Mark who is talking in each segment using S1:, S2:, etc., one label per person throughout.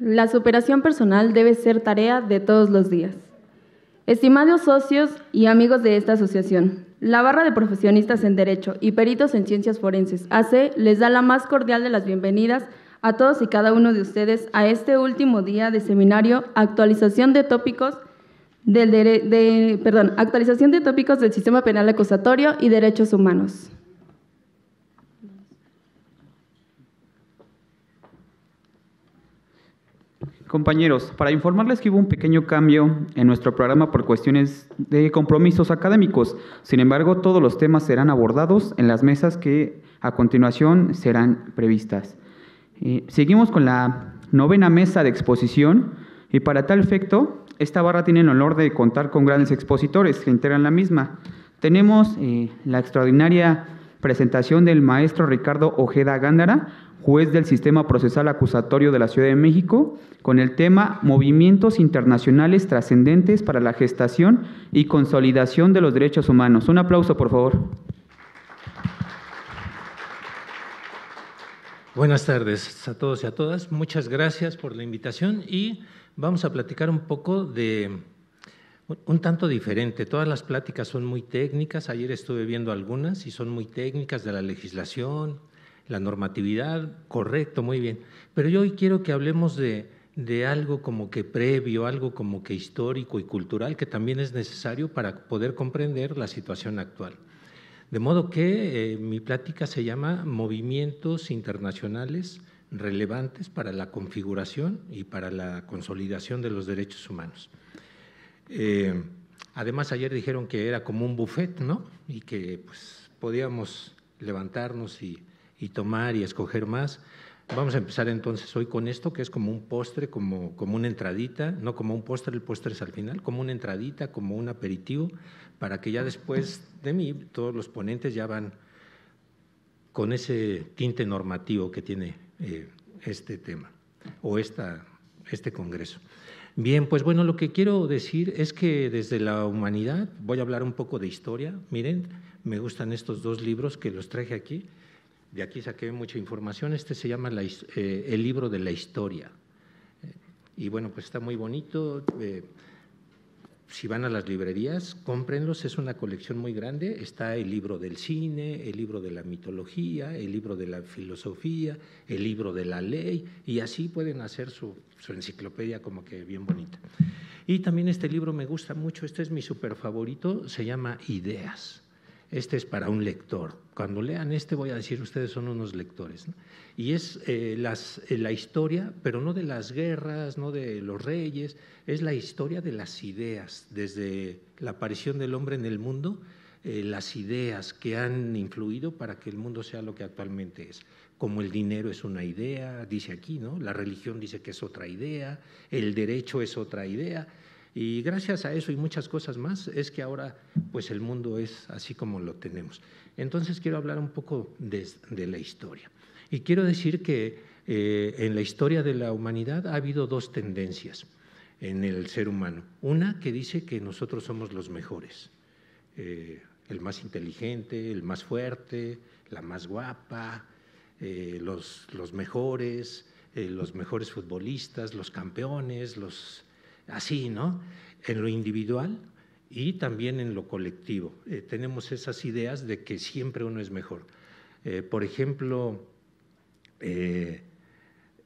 S1: La superación personal debe ser tarea de todos los días. Estimados socios y amigos de esta asociación, la barra de profesionistas en Derecho y peritos en Ciencias Forenses, AC, les da la más cordial de las bienvenidas a todos y cada uno de ustedes a este último día de seminario Actualización de tópicos actualización de tópicos del Sistema Penal Acusatorio y Derechos Humanos.
S2: Compañeros, para informarles que hubo un pequeño cambio en nuestro programa por cuestiones de compromisos académicos. Sin embargo, todos los temas serán abordados en las mesas que a continuación serán previstas. Seguimos con la 9ª mesa de exposición y para tal efecto, esta barra tiene el honor de contar con grandes expositores que integran la misma. Tenemos la extraordinaria presentación del maestro Ricardo Ojeda Gándara, juez del Sistema Procesal Acusatorio de la Ciudad de México, con el tema Movimientos Internacionales Trascendentes para la Gestación y Consolidación de los Derechos Humanos. Un aplauso, por favor.
S3: Buenas tardes a todos y a todas. Muchas gracias por la invitación y vamos a platicar un poco de un tanto diferente. Todas las pláticas son muy técnicas. Ayer estuve viendo algunas y son muy técnicas de la legislación, la normatividad, correcto, muy bien. Pero yo hoy quiero que hablemos de algo como que previo, algo como que histórico y cultural que también es necesario para poder comprender la situación actual. De modo que mi plática se llama Movimientos Internacionales Relevantes para la Configuración y para la Consolidación de los Derechos Humanos. Además, ayer dijeron que era como un buffet, ¿no? Y que pues, podíamos levantarnos y tomar y escoger más. Vamos a empezar entonces hoy con esto, que es como un postre, como una entradita, no como un postre, el postre es al final, como una entradita, como un aperitivo, para que ya después de mí todos los ponentes ya van con ese tinte normativo que tiene este tema o este congreso. Bien, pues bueno, lo que quiero decir es que desde la humanidad, voy a hablar un poco de historia. Miren, me gustan estos dos libros que los traje aquí. De aquí saqué mucha información. Este se llama El libro de la historia. Y bueno, pues está muy bonito. Si van a las librerías, cómprenlos. Es una colección muy grande. Está el libro del cine, el libro de la mitología, el libro de la filosofía, el libro de la ley. Y así pueden hacer su enciclopedia como que bien bonita. Y también este libro me gusta mucho. Este es mi súper favorito. Se llama Ideas. Este es para un lector. Cuando lean este voy a decir, ustedes son unos lectores, ¿no? Y es la historia, pero no de las guerras, no de los reyes, es la historia de las ideas, desde la aparición del hombre en el mundo, las ideas que han influido para que el mundo sea lo que actualmente es. Como el dinero es una idea, dice aquí, ¿no? La religión dice que es otra idea, el derecho es otra idea. Y gracias a eso y muchas cosas más es que ahora pues el mundo es así como lo tenemos. Entonces quiero hablar un poco de la historia. Y quiero decir que en la historia de la humanidad ha habido dos tendencias en el ser humano. Una que dice que nosotros somos los mejores, el más inteligente, el más fuerte, la más guapa, los mejores futbolistas, los campeones, así, ¿no? En lo individual y también en lo colectivo. Tenemos esas ideas de que siempre uno es mejor. Por ejemplo, en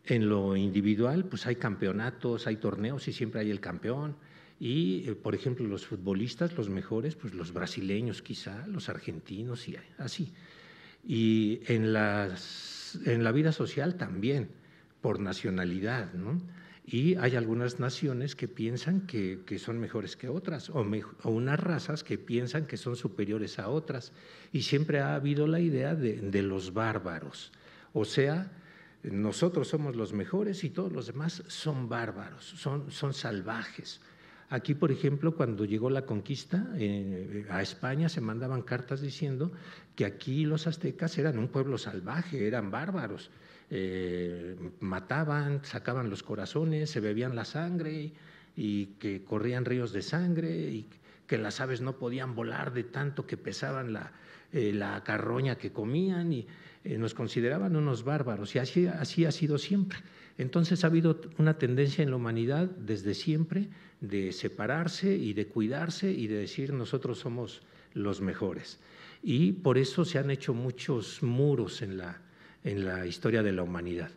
S3: lo individual, pues hay campeonatos, hay torneos y siempre hay el campeón. Y, por ejemplo, los futbolistas, los mejores, pues los brasileños quizá, los argentinos y así. Y en la vida social también, por nacionalidad, ¿no? Y hay algunas naciones que piensan que son mejores que otras o unas razas que piensan que son superiores a otras. Y siempre ha habido la idea de los bárbaros. O sea, nosotros somos los mejores y todos los demás son bárbaros, son salvajes. Aquí, por ejemplo, cuando llegó la conquista a España se mandaban cartas diciendo que aquí los aztecas eran un pueblo salvaje, eran bárbaros. Mataban, sacaban los corazones, se bebían la sangre y que corrían ríos de sangre y que las aves no podían volar de tanto que pesaban la carroña que comían y nos consideraban unos bárbaros y así ha sido siempre. Entonces ha habido una tendencia en la humanidad desde siempre de separarse y de cuidarse y de decir nosotros somos los mejores. Y por eso se han hecho muchos muros en la historia de la humanidad.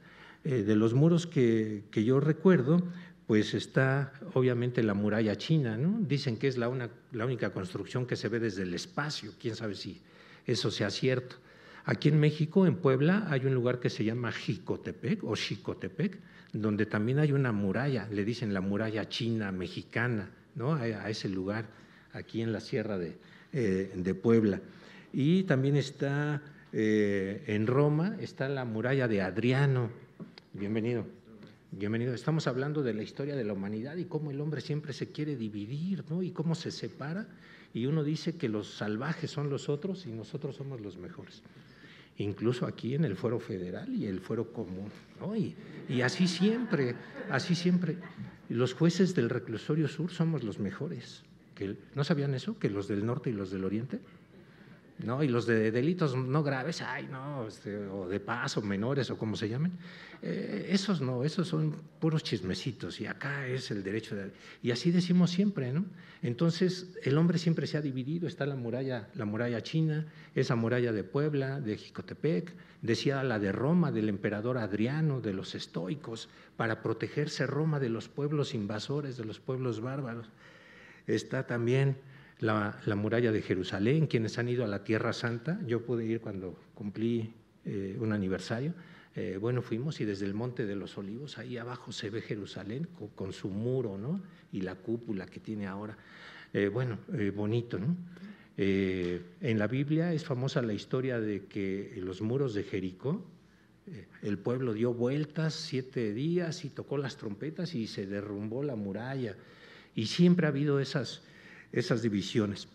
S3: De los muros que yo recuerdo, pues está obviamente la muralla china, ¿no? Dicen que es la única construcción que se ve desde el espacio, quién sabe si eso sea cierto. Aquí en México, en Puebla, hay un lugar que se llama Jicotepec o Xicotepec, donde también hay una muralla, le dicen la muralla china mexicana, ¿no? A ese lugar, aquí en la sierra de Puebla. Y también está en Roma, está la muralla de Adriano. Bienvenido. Bienvenido. Estamos hablando de la historia de la humanidad y cómo el hombre siempre se quiere dividir, ¿no? Y cómo se separa, y uno dice que los salvajes son los otros y nosotros somos los mejores. Incluso aquí en el Fuero Federal y el Fuero Común, ¿no? Y así siempre. Los jueces del Reclusorio Sur somos los mejores. ¿No sabían eso? ¿Que los del norte y los del oriente? ¿No? Y los de delitos no graves, o de paz o menores o como se llamen, esos no, esos son puros chismecitos y acá es el derecho y así decimos siempre, ¿no? Entonces el hombre siempre se ha dividido, está la muralla china, esa muralla de Puebla, de Jicotepec, decía la de Roma, del emperador Adriano, de los estoicos, para protegerse Roma de los pueblos invasores, de los pueblos bárbaros. Está también la muralla de Jerusalén, quienes han ido a la Tierra Santa. Yo pude ir cuando cumplí un aniversario. Fuimos y desde el Monte de los Olivos, ahí abajo se ve Jerusalén con su muro, ¿no? Y la cúpula que tiene ahora. Bonito, ¿no? En la Biblia es famosa la historia de que los muros de Jericó, el pueblo dio vueltas 7 días y tocó las trompetas y se derrumbó la muralla. Y siempre ha habido esas divisiones.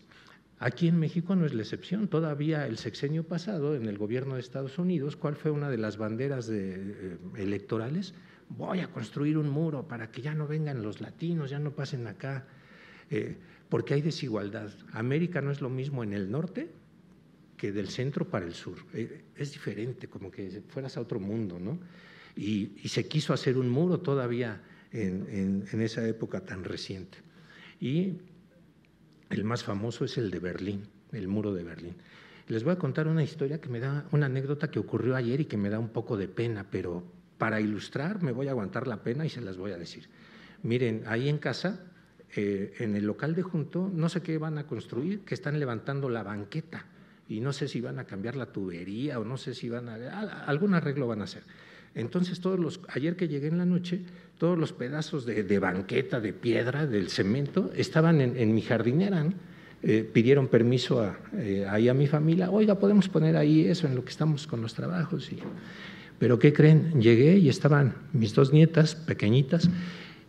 S3: Aquí en México no es la excepción. Todavía el sexenio pasado, en el gobierno de Estados Unidos, ¿cuál fue una de las banderas electorales? Voy a construir un muro para que ya no vengan los latinos, ya no pasen acá, porque hay desigualdad. América no es lo mismo en el norte que del centro para el sur. Es diferente, como que fueras a otro mundo, ¿no? Y se quiso hacer un muro todavía en esa época tan reciente. Y el más famoso es el de Berlín, el muro de Berlín. Les voy a contar una historia que me da, una anécdota que ocurrió ayer y que me da un poco de pena, pero para ilustrar me voy a aguantar la pena y se las voy a decir. Miren, ahí en casa, en el local de junto, no sé qué van a construir, que están levantando la banqueta y no sé si van a cambiar la tubería o no sé si algún arreglo van a hacer. Entonces ayer que llegué en la noche, todos los pedazos de banqueta, de piedra, del cemento, estaban en mi jardinera, ¿no? Pidieron permiso ahí a mi familia, oiga, podemos poner ahí eso en lo que estamos con los trabajos. Pero ¿qué creen? Llegué y estaban mis 2 nietas pequeñitas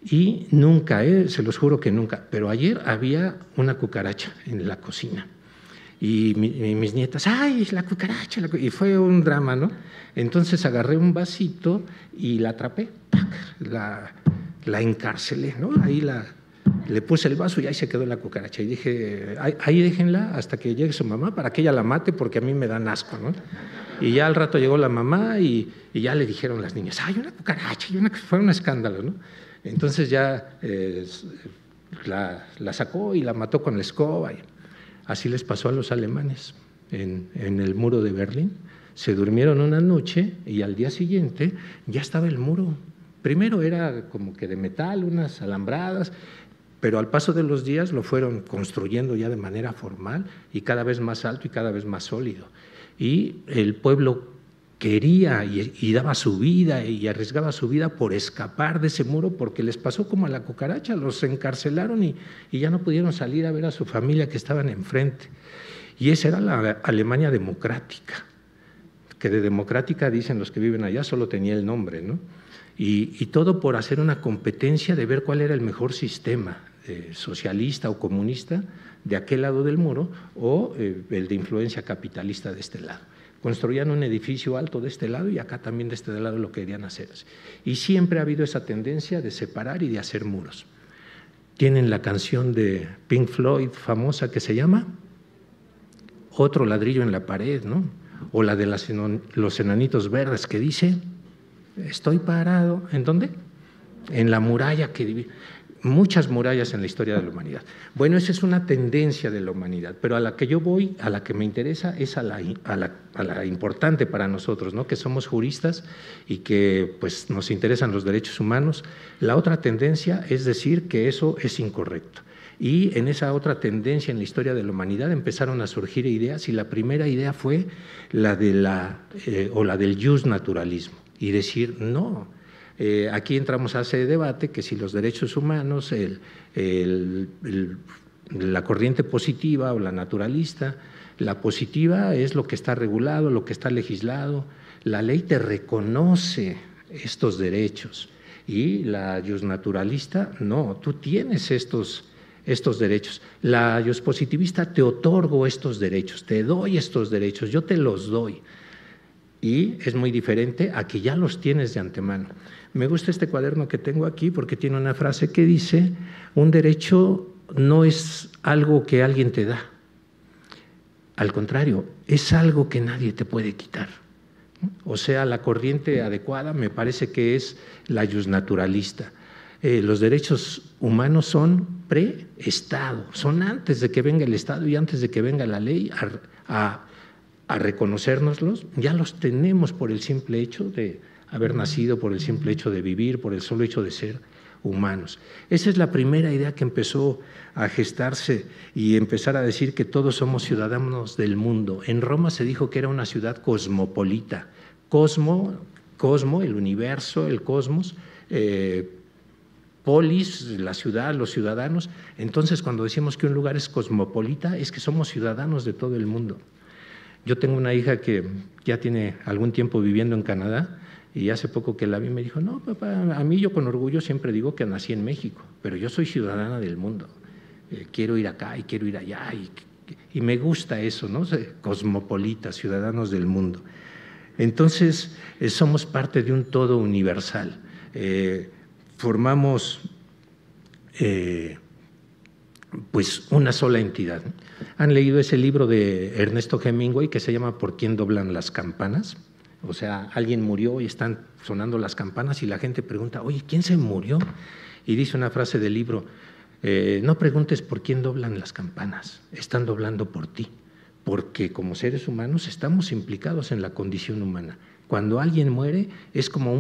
S3: y nunca, se los juro que nunca, pero ayer había una cucaracha en la cocina. Y mis nietas, ¡ay, la cucaracha! Y fue un drama, ¿no? Entonces agarré un vasito y la atrapé, ¡pac! La encarcelé, ¿no? Ahí le puse el vaso y ahí se quedó la cucaracha. Y dije, ahí déjenla hasta que llegue su mamá para que ella la mate porque a mí me dan asco, ¿no? Y ya al rato llegó la mamá y ya le dijeron las niñas, ¡ay, una cucaracha! Fue un escándalo, ¿no? Entonces ya la sacó y la mató con la escoba. Así les pasó a los alemanes en el muro de Berlín. Se durmieron una noche y al día siguiente ya estaba el muro. Primero era como que de metal, unas alambradas, pero al paso de los días lo fueron construyendo ya de manera formal y cada vez más alto y cada vez más sólido. Y el pueblo quería y daba su vida y arriesgaba su vida por escapar de ese muro porque les pasó como a la cucaracha, los encarcelaron y ya no pudieron salir a ver a su familia que estaban enfrente. Y esa era la Alemania democrática, que de democrática dicen los que viven allá solo tenía el nombre, ¿no? Y todo por hacer una competencia de ver cuál era el mejor sistema, socialista o comunista de aquel lado del muro o el de influencia capitalista de este lado. Construían un edificio alto de este lado y acá también de este lado lo querían hacer. Y siempre ha habido esa tendencia de separar y de hacer muros. Tienen la canción de Pink Floyd famosa que se llama Otro ladrillo en la pared, ¿no? o la de los enanitos verdes que dice, estoy parado, ¿en dónde? En la muralla que divide. Muchas murallas en la historia de la humanidad. Bueno, esa es una tendencia de la humanidad, pero a la que yo voy, a la que me interesa, es a la importante para nosotros, ¿no? Que somos juristas y que pues, nos interesan los derechos humanos. La otra tendencia es decir que eso es incorrecto. Y en esa otra tendencia en la historia de la humanidad empezaron a surgir ideas, y la primera idea fue la del justnaturalismo, y decir, no, aquí entramos a ese debate que si los derechos humanos, la corriente positiva o la naturalista, la positiva es lo que está regulado, lo que está legislado, la ley te reconoce estos derechos, y la justnaturalista, no, tú tienes estos derechos. La justpositivista, te otorgo estos derechos, te doy estos derechos, yo te los doy. Y es muy diferente a que ya los tienes de antemano. Me gusta este cuaderno que tengo aquí porque tiene una frase que dice, un derecho no es algo que alguien te da, al contrario, es algo que nadie te puede quitar. O sea, la corriente adecuada me parece que es la justnaturalista. Los derechos humanos son pre-Estado, son antes de que venga el Estado y antes de que venga la ley a reconocérnoslos, ya los tenemos por el simple hecho de haber nacido, por el simple hecho de vivir, por el solo hecho de ser humanos. Esa es la primera idea que empezó a gestarse y empezar a decir que todos somos ciudadanos del mundo. En Roma se dijo que era una ciudad cosmopolita. Cosmo, el universo, el cosmos, polis, la ciudad, los ciudadanos. Entonces, cuando decimos que un lugar es cosmopolita, es que somos ciudadanos de todo el mundo. Yo tengo una hija que ya tiene algún tiempo viviendo en Canadá, y hace poco que la vi me dijo, no, papá, a mí yo con orgullo siempre digo que nací en México, pero yo soy ciudadana del mundo. Quiero ir acá y quiero ir allá, y me gusta eso, ¿no? Cosmopolitas, ciudadanos del mundo. Entonces, somos parte de un todo universal. Formamos pues una sola entidad. ¿Han leído ese libro de Ernesto Hemingway que se llama ¿Por quién doblan las campanas? O sea, alguien murió y están sonando las campanas y la gente pregunta, oye, ¿quién se murió? Y dice una frase del libro, no preguntes por quién doblan las campanas, están doblando por ti, porque como seres humanos estamos implicados en la condición humana. Cuando alguien muere es como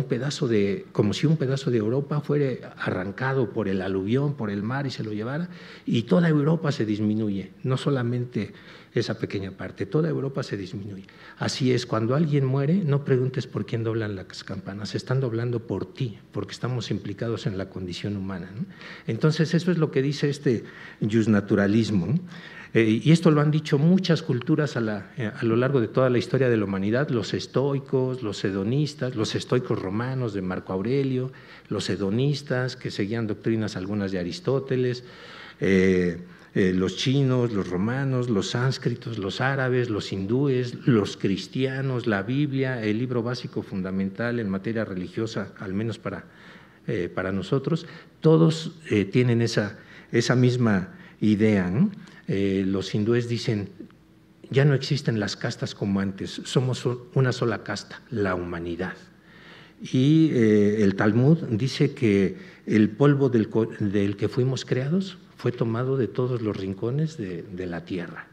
S3: si un pedazo de Europa fuera arrancado por el aluvión, por el mar y se lo llevara, y toda Europa se disminuye, no solamente esa pequeña parte, toda Europa se disminuye. Así es, cuando alguien muere, no preguntes por quién doblan las campanas, se están doblando por ti, porque estamos implicados en la condición humana, ¿no? Entonces, eso es lo que dice este justnaturalismo, ¿no? Y esto lo han dicho muchas culturas a lo largo de toda la historia de la humanidad, los estoicos, los hedonistas, los estoicos romanos de Marco Aurelio, los hedonistas que seguían doctrinas algunas de Aristóteles, los chinos, los romanos, los sánscritos, los árabes, los hindúes, los cristianos, la Biblia, el libro básico fundamental en materia religiosa, al menos para nosotros, todos tienen esa misma idea, ¿no? Los hindúes dicen, ya no existen las castas como antes, somos una sola casta, la humanidad. Y el Talmud dice que el polvo del que fuimos creados fue tomado de todos los rincones de la tierra.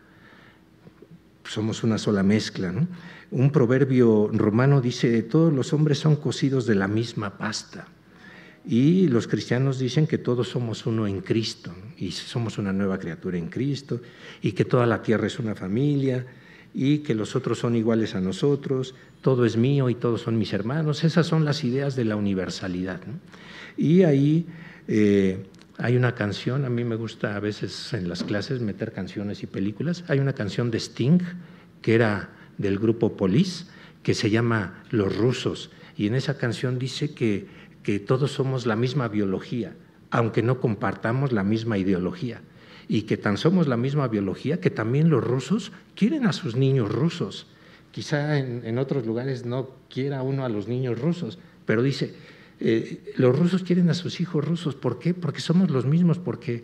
S3: Somos una sola mezcla, ¿no? Un proverbio romano dice, todos los hombres son cocidos de la misma pasta. Y los cristianos dicen que todos somos uno en Cristo, ¿no? Y somos una nueva criatura en Cristo, y que toda la tierra es una familia, y que los otros son iguales a nosotros, todo es mío y todos son mis hermanos. Esas son las ideas de la universalidad, ¿no? Y ahí hay una canción, a mí me gusta a veces en las clases meter canciones y películas, hay una canción de Sting, que era del grupo Police, que se llama Los Rusos, y en esa canción dice que todos somos la misma biología, aunque no compartamos la misma ideología, y que tan somos la misma biología que también los rusos quieren a sus niños rusos. Quizá en otros lugares no quiera uno a los niños rusos, pero dice, los rusos quieren a sus hijos rusos. ¿Por qué? Porque somos los mismos, porque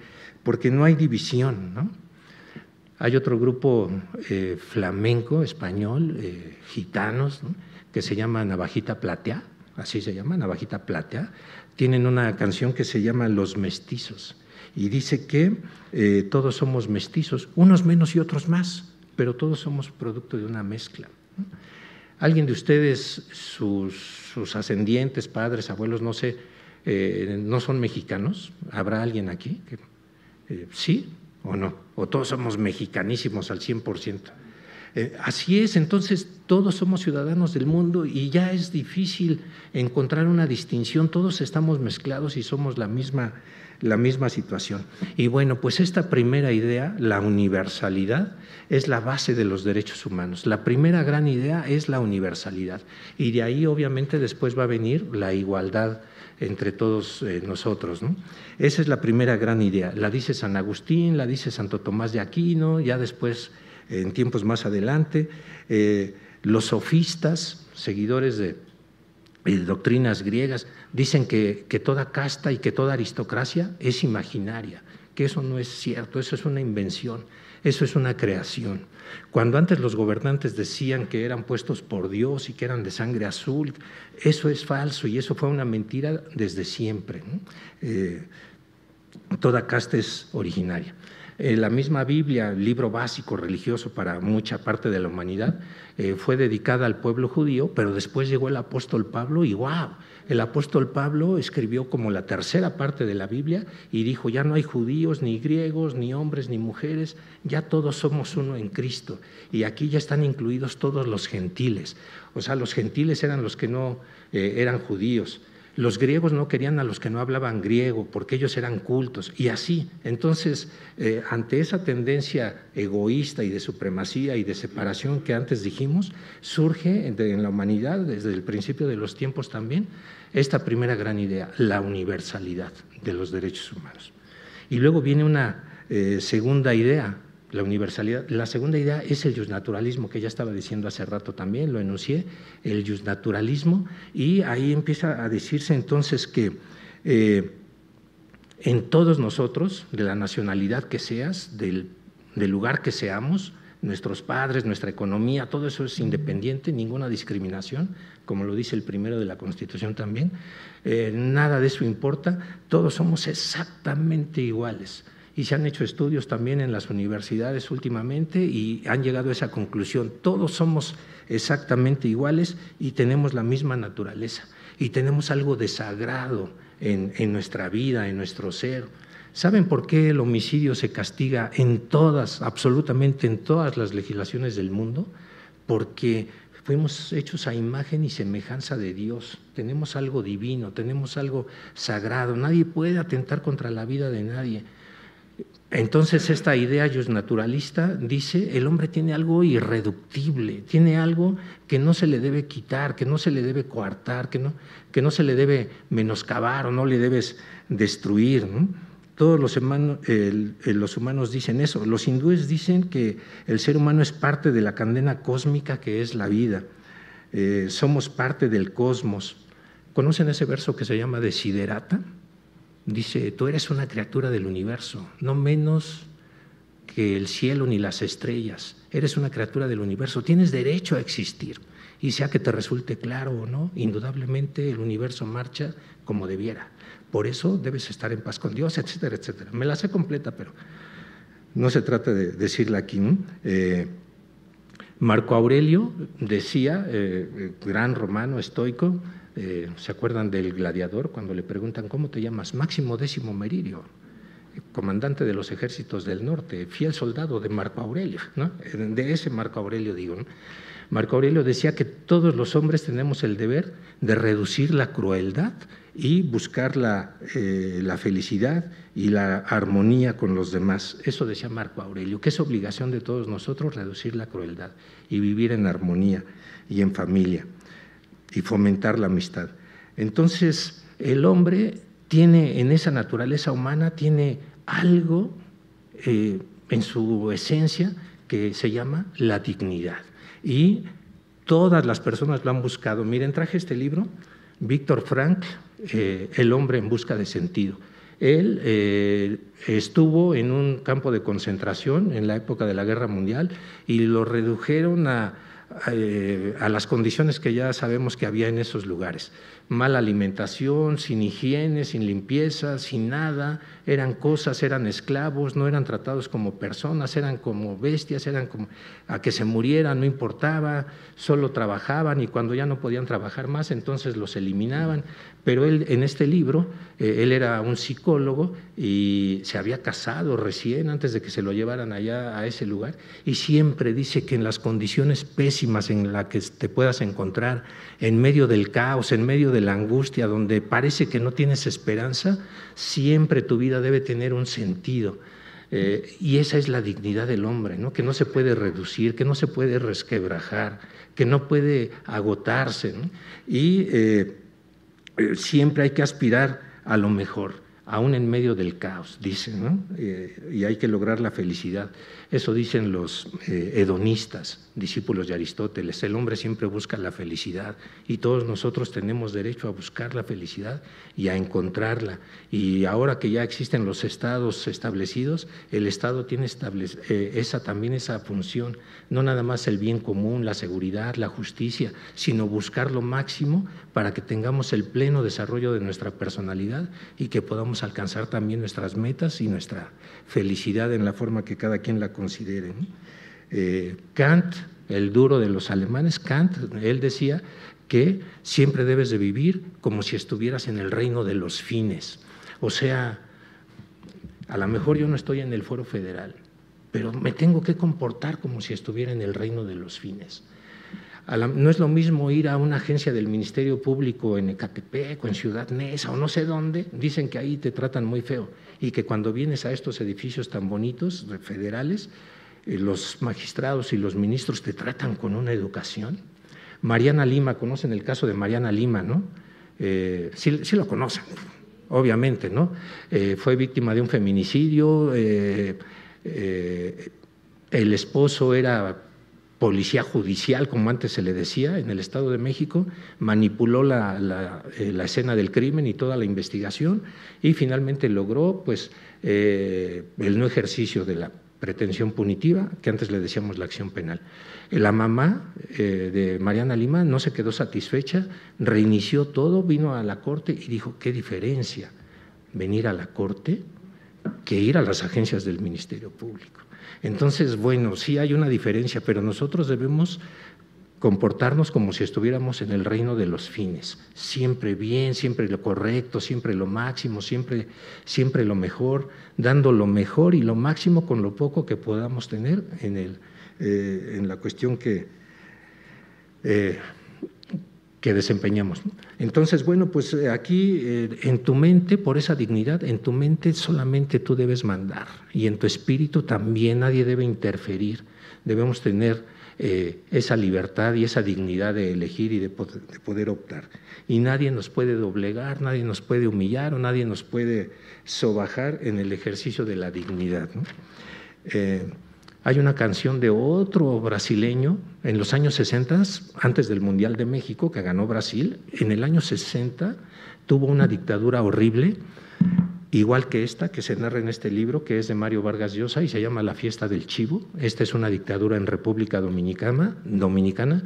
S3: no hay división, ¿no? Hay otro grupo flamenco, español, gitanos, ¿no?, que se llama Navajita Platea, así se llama, Navajita Platea. Tienen una canción que se llama Los Mestizos y dice que todos somos mestizos, unos menos y otros más, pero todos somos producto de una mezcla, ¿no? ¿Alguien de ustedes, sus ascendientes, padres, abuelos, no sé, no son mexicanos? ¿Habrá alguien aquí? ¿Sí o no? ¿O todos somos mexicanísimos al 100%? Así es, entonces todos somos ciudadanos del mundo y ya es difícil encontrar una distinción, todos estamos mezclados y somos la misma situación. Y bueno, pues esta primera idea, la universalidad, es la base de los derechos humanos. La primera gran idea es la universalidad y de ahí obviamente después va a venir la igualdad entre todos nosotros, ¿no? Esa es la primera gran idea, la dice San Agustín, la dice Santo Tomás de Aquino, ya después en tiempos más adelante, los sofistas, seguidores de doctrinas griegas, dicen que toda casta y que toda aristocracia es imaginaria, que eso no es cierto, eso es una invención, eso es una creación. Cuando antes los gobernantes decían que eran puestos por Dios y que eran de sangre azul, eso es falso y eso fue una mentira desde siempre, ¿no? Toda casta es originaria. La misma Biblia, libro básico religioso para mucha parte de la humanidad, fue dedicada al pueblo judío, pero después llegó el apóstol Pablo y ¡wow! El apóstol Pablo escribió como la tercera parte de la Biblia y dijo, ya no hay judíos, ni griegos, ni hombres, ni mujeres, ya todos somos uno en Cristo. Y aquí ya están incluidos todos los gentiles. O sea, los gentiles eran los que no eran judíos. Los griegos no querían a los que no hablaban griego porque ellos eran cultos y así. Entonces, ante esa tendencia egoísta y de supremacía y de separación que antes dijimos, surge en la humanidad desde el principio de los tiempos también esta primera gran idea, la universalidad de los derechos humanos. Y luego viene una segunda idea, la universalidad. La segunda idea es el justnaturalismo, que ya estaba diciendo hace rato también, lo enuncié, el justnaturalismo, y ahí empieza a decirse entonces que en todos nosotros, de la nacionalidad que seas, del lugar que seamos, nuestros padres, nuestra economía, todo eso es independiente, ninguna discriminación, como lo dice el primero de la Constitución también, nada de eso importa, todos somos exactamente iguales. Y se han hecho estudios también en las universidades últimamente y han llegado a esa conclusión. Todos somos exactamente iguales y tenemos la misma naturaleza y tenemos algo de sagrado en nuestra vida, en nuestro ser. ¿Saben por qué el homicidio se castiga en todas, absolutamente en todas las legislaciones del mundo? Porque fuimos hechos a imagen y semejanza de Dios. Tenemos algo divino, tenemos algo sagrado. Nadie puede atentar contra la vida de nadie. Entonces esta idea justnaturalista dice el hombre tiene algo irreductible, tiene algo que no se le debe quitar, que no se le debe coartar, que no se le debe menoscabar o no le debes destruir, ¿no? Todos los humanos dicen eso. Los hindúes dicen que el ser humano es parte de la cadena cósmica que es la vida, somos parte del cosmos. ¿Conocen ese verso que se llama Desiderata? Dice, tú eres una criatura del universo, no menos que el cielo ni las estrellas. Eres una criatura del universo, tienes derecho a existir. Y sea que te resulte claro o no, indudablemente el universo marcha como debiera. Por eso debes estar en paz con Dios, etcétera, etcétera. Me la sé completa, pero no se trata de decirla aquí, ¿no? Marco Aurelio decía, gran romano estoico, ¿se acuerdan del gladiador cuando le preguntan cómo te llamas? Máximo Décimo Meridio, comandante de los ejércitos del norte, fiel soldado de Marco Aurelio, ¿no? De ese Marco Aurelio digo, ¿no? Marco Aurelio decía que todos los hombres tenemos el deber de reducir la crueldad y buscar la felicidad y la armonía con los demás. Eso decía Marco Aurelio, que es obligación de todos nosotros reducir la crueldad y vivir en armonía y en familia y fomentar la amistad. Entonces, el hombre tiene en esa naturaleza humana, tiene algo en su esencia que se llama la dignidad. Y todas las personas lo han buscado. Miren, traje este libro, Víctor Frankl, El hombre en busca de sentido. Él estuvo en un campo de concentración en la época de la Guerra Mundial y lo redujeron a las condiciones que ya sabemos que había en esos lugares. Mala alimentación, sin higiene, sin limpieza, sin nada, eran cosas, eran esclavos, no eran tratados como personas, eran como bestias, eran como a que se murieran, no importaba, solo trabajaban y cuando ya no podían trabajar más, entonces los eliminaban. Pero él, en este libro, él era un psicólogo y se había casado recién antes de que se lo llevaran allá a ese lugar, y siempre dice que en las condiciones pésimas en las que te puedas encontrar, en medio del caos, en medio de la angustia, donde parece que no tienes esperanza, siempre tu vida debe tener un sentido. Y esa es la dignidad del hombre, ¿no? Que no se puede reducir, que no se puede resquebrajar, que no puede agotarse, ¿no? Y siempre hay que aspirar a lo mejor, aún en medio del caos, dicen, ¿no? Y hay que lograr la felicidad. Eso dicen los hedonistas, discípulos de Aristóteles. El hombre siempre busca la felicidad y todos nosotros tenemos derecho a buscar la felicidad y a encontrarla. Y ahora que ya existen los estados establecidos, el Estado tiene también esa función, no nada más el bien común, la seguridad, la justicia, sino buscar lo máximo para que tengamos el pleno desarrollo de nuestra personalidad y que podamos alcanzar también nuestras metas y nuestra felicidad en la forma que cada quien la considere. Kant, el duro de los alemanes, Kant, él decía que siempre debes de vivir como si estuvieras en el reino de los fines. O sea, a lo mejor yo no estoy en el Foro Federal, pero me tengo que comportar como si estuviera en el reino de los fines. No es lo mismo ir a una agencia del Ministerio Público en Ecatepec o en Ciudad Neza o no sé dónde, dicen que ahí te tratan muy feo y que cuando vienes a estos edificios tan bonitos, federales, los magistrados y los ministros te tratan con una educación. Mariana Lima, conocen el caso de Mariana Lima, ¿no? Sí lo conocen, obviamente, ¿no? Fue víctima de un feminicidio, el esposo era policía judicial, como antes se le decía, en el Estado de México, manipuló la escena del crimen y toda la investigación y finalmente logró pues, el no ejercicio de la pretensión punitiva, que antes le decíamos la acción penal. La mamá de Mariana Lima no se quedó satisfecha, reinició todo, vino a la corte y dijo, ¿qué diferencia venir a la corte que ir a las agencias del Ministerio Público? Entonces, bueno, sí hay una diferencia, pero nosotros debemos comportarnos como si estuviéramos en el reino de los fines, siempre bien, siempre lo correcto, siempre lo máximo, siempre lo mejor, dando lo mejor y lo máximo con lo poco que podamos tener en la cuestión que desempeñamos. Entonces, bueno, pues aquí en tu mente, por esa dignidad, en tu mente solamente tú debes mandar y en tu espíritu también nadie debe interferir. Debemos tener esa libertad y esa dignidad de elegir y de poder optar. Y nadie nos puede doblegar, nadie nos puede humillar o nadie nos puede sobajar en el ejercicio de la dignidad, ¿no? Hay una canción de otro brasileño en los años 60, antes del Mundial de México, que ganó Brasil. En el año 60 tuvo una dictadura horrible, igual que esta que se narra en este libro, que es de Mario Vargas Llosa y se llama La Fiesta del Chivo. Esta es una dictadura en República Dominicana,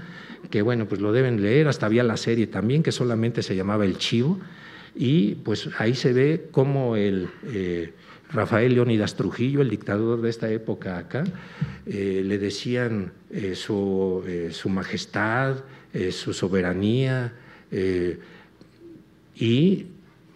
S3: que bueno, pues lo deben leer, hasta había la serie también, que solamente se llamaba El Chivo, y pues ahí se ve cómo Rafael Leónidas Trujillo, el dictador de esta época acá, le decían su majestad, su soberanía, y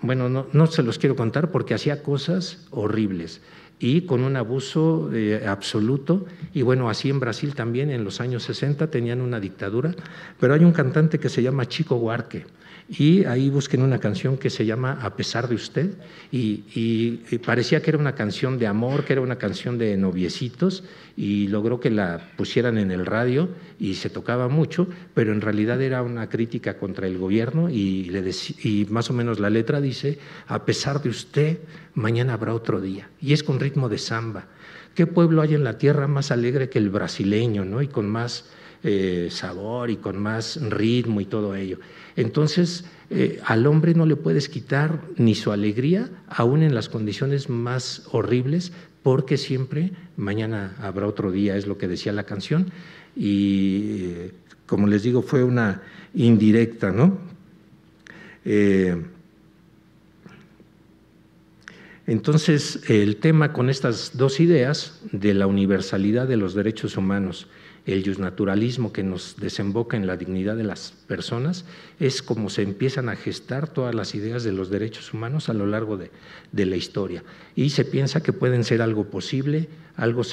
S3: bueno, no se los quiero contar porque hacía cosas horribles y con un abuso absoluto. Y bueno, así en Brasil también en los años 60 tenían una dictadura, pero hay un cantante que se llama Chico Buarque, y ahí busquen una canción que se llama A pesar de usted, y parecía que era una canción de amor, que era una canción de noviecitos, y logró que la pusieran en el radio y se tocaba mucho, pero en realidad era una crítica contra el gobierno y más o menos la letra dice, a pesar de usted, mañana habrá otro día, y es con ritmo de samba. ¿Qué pueblo hay en la tierra más alegre que el brasileño, ¿no? Y con más sabor y con más ritmo y todo ello. Entonces, al hombre no le puedes quitar ni su alegría, aún en las condiciones más horribles, porque siempre mañana habrá otro día, es lo que decía la canción, y como les digo, fue una indirecta, ¿no? Entonces, el tema con estas dos ideas de la universalidad de los derechos humanos, el justnaturalismo que nos desemboca en la dignidad de las personas, es como se empiezan a gestar todas las ideas de los derechos humanos a lo largo de la historia. Y se piensa que pueden ser algo posible, algo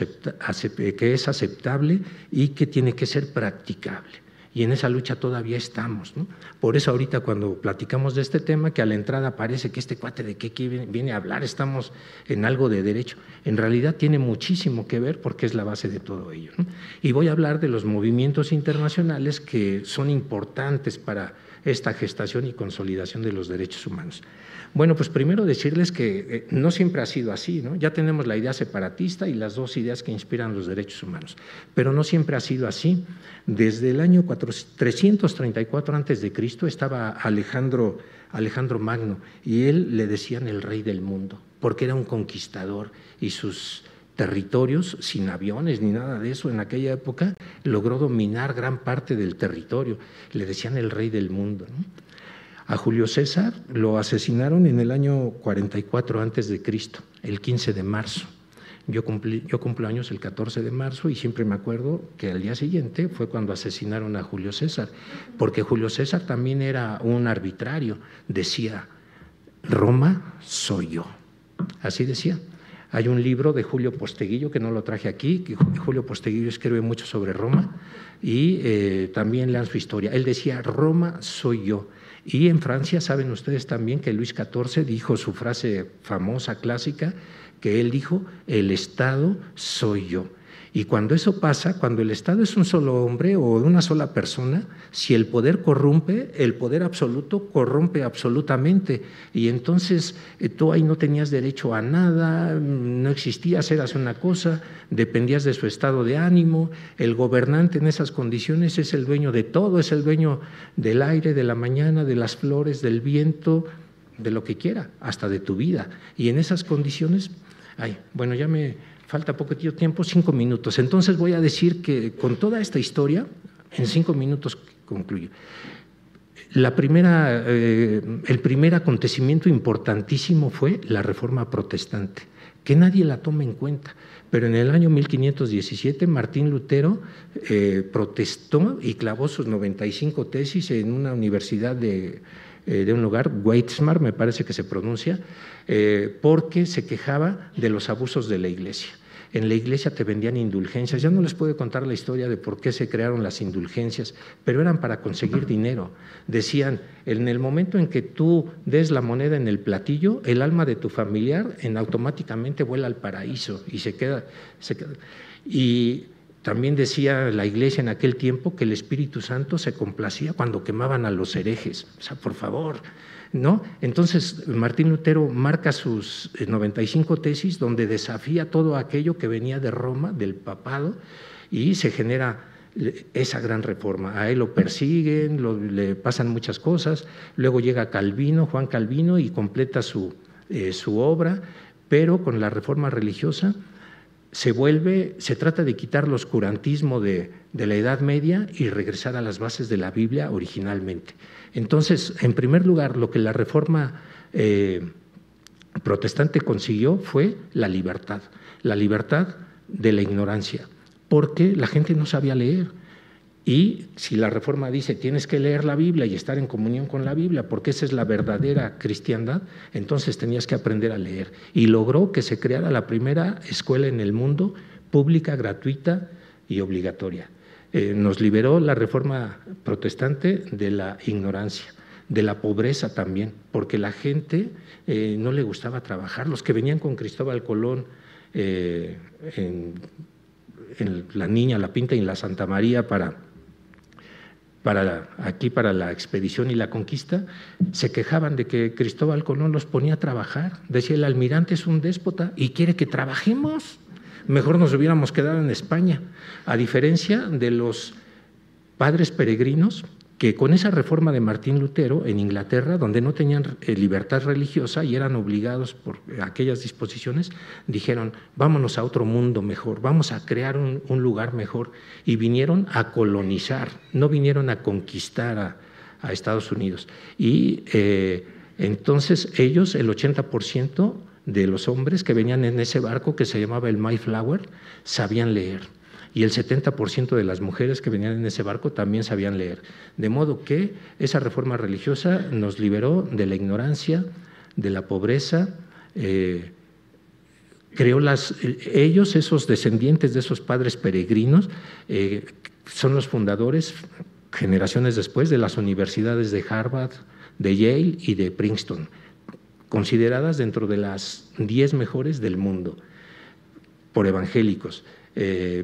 S3: que es aceptable y que tiene que ser practicable. Y en esa lucha todavía estamos, ¿no? Por eso ahorita cuando platicamos de este tema, que a la entrada parece que este cuate de qué viene a hablar, estamos en algo de derecho. En realidad tiene muchísimo que ver porque es la base de todo ello, ¿no? Y voy a hablar de los movimientos internacionales que son importantes para esta gestación y consolidación de los derechos humanos. Bueno, pues primero decirles que no siempre ha sido así, ¿no? Ya tenemos la idea separatista y las dos ideas que inspiran los derechos humanos, pero no siempre ha sido así. Desde el año 334 a.C. estaba Alejandro Magno y él le decían el rey del mundo, porque era un conquistador y sus territorios, sin aviones ni nada de eso, en aquella época logró dominar gran parte del territorio. Le decían el rey del mundo, ¿no? A Julio César lo asesinaron en el año 44 a.C., el 15 de marzo. Yo cumplo años el 14 de marzo y siempre me acuerdo que al día siguiente fue cuando asesinaron a Julio César, porque Julio César también era un arbitrario, decía, Roma soy yo, así decía. Hay un libro de Julio Posteguillo, que no lo traje aquí, que Julio Posteguillo escribe mucho sobre Roma y también lean su historia. Él decía, Roma soy yo. Y en Francia saben ustedes también que Luis XIV dijo su frase famosa, clásica, que él dijo, el Estado soy yo. Y cuando eso pasa, cuando el Estado es un solo hombre o una sola persona, si el poder corrompe, el poder absoluto corrompe absolutamente. Y entonces tú ahí no tenías derecho a nada, no existías, eras una cosa, dependías de su estado de ánimo. El gobernante en esas condiciones es el dueño de todo, es el dueño del aire, de la mañana, de las flores, del viento, de lo que quiera, hasta de tu vida. Y en esas condiciones, bueno, ya me falta poquito tiempo, 5 minutos. Entonces voy a decir que con toda esta historia, en 5 minutos concluyo. El primer acontecimiento importantísimo fue la Reforma Protestante, que nadie la toma en cuenta. Pero en el año 1517 Martín Lutero protestó y clavó sus 95 tesis en una universidad de un lugar, Weimar, me parece que se pronuncia, porque se quejaba de los abusos de la Iglesia. En la Iglesia te vendían indulgencias. Ya no les puedo contar la historia de por qué se crearon las indulgencias, pero eran para conseguir dinero. Decían, en el momento en que tú des la moneda en el platillo, el alma de tu familiar automáticamente vuela al paraíso y se queda. Y también decía la Iglesia en aquel tiempo que el Espíritu Santo se complacía cuando quemaban a los herejes. O sea, por favor, ¿no? Entonces Martín Lutero marca sus 95 tesis donde desafía todo aquello que venía de Roma, del papado, y se genera esa gran reforma. A él lo persiguen, le pasan muchas cosas, luego llega Calvino, Juan Calvino, y completa su obra, pero con la reforma religiosa se trata de quitar el oscurantismo de la Edad Media y regresar a las bases de la Biblia originalmente. Entonces, en primer lugar, lo que la Reforma protestante consiguió fue la libertad de la ignorancia, porque la gente no sabía leer. Y si la Reforma dice tienes que leer la Biblia y estar en comunión con la Biblia, porque esa es la verdadera cristiandad, entonces tenías que aprender a leer. Y logró que se creara la primera escuela en el mundo, pública, gratuita y obligatoria. Nos liberó la Reforma protestante de la ignorancia, de la pobreza también, porque la gente no le gustaba trabajar. Los que venían con Cristóbal Colón en la Niña, la Pinta y la Santa María para la expedición y la conquista, se quejaban de que Cristóbal Colón los ponía a trabajar. Decía, el almirante es un déspota y quiere que trabajemos. Mejor nos hubiéramos quedado en España. A diferencia de los padres peregrinos que con esa reforma de Martín Lutero en Inglaterra, donde no tenían libertad religiosa y eran obligados por aquellas disposiciones, dijeron, vámonos a otro mundo mejor, vamos a crear un lugar mejor, y vinieron a colonizar, no vinieron a conquistar a Estados Unidos. Y entonces ellos, el 80% de los hombres que venían en ese barco que se llamaba el Mayflower, sabían leer. Y el 70% de las mujeres que venían en ese barco también sabían leer. De modo que esa reforma religiosa nos liberó de la ignorancia, de la pobreza. Ellos, esos descendientes de esos padres peregrinos, son los fundadores, generaciones después, de las universidades de Harvard, de Yale y de Princeton, consideradas dentro de las 10 mejores del mundo por evangélicos.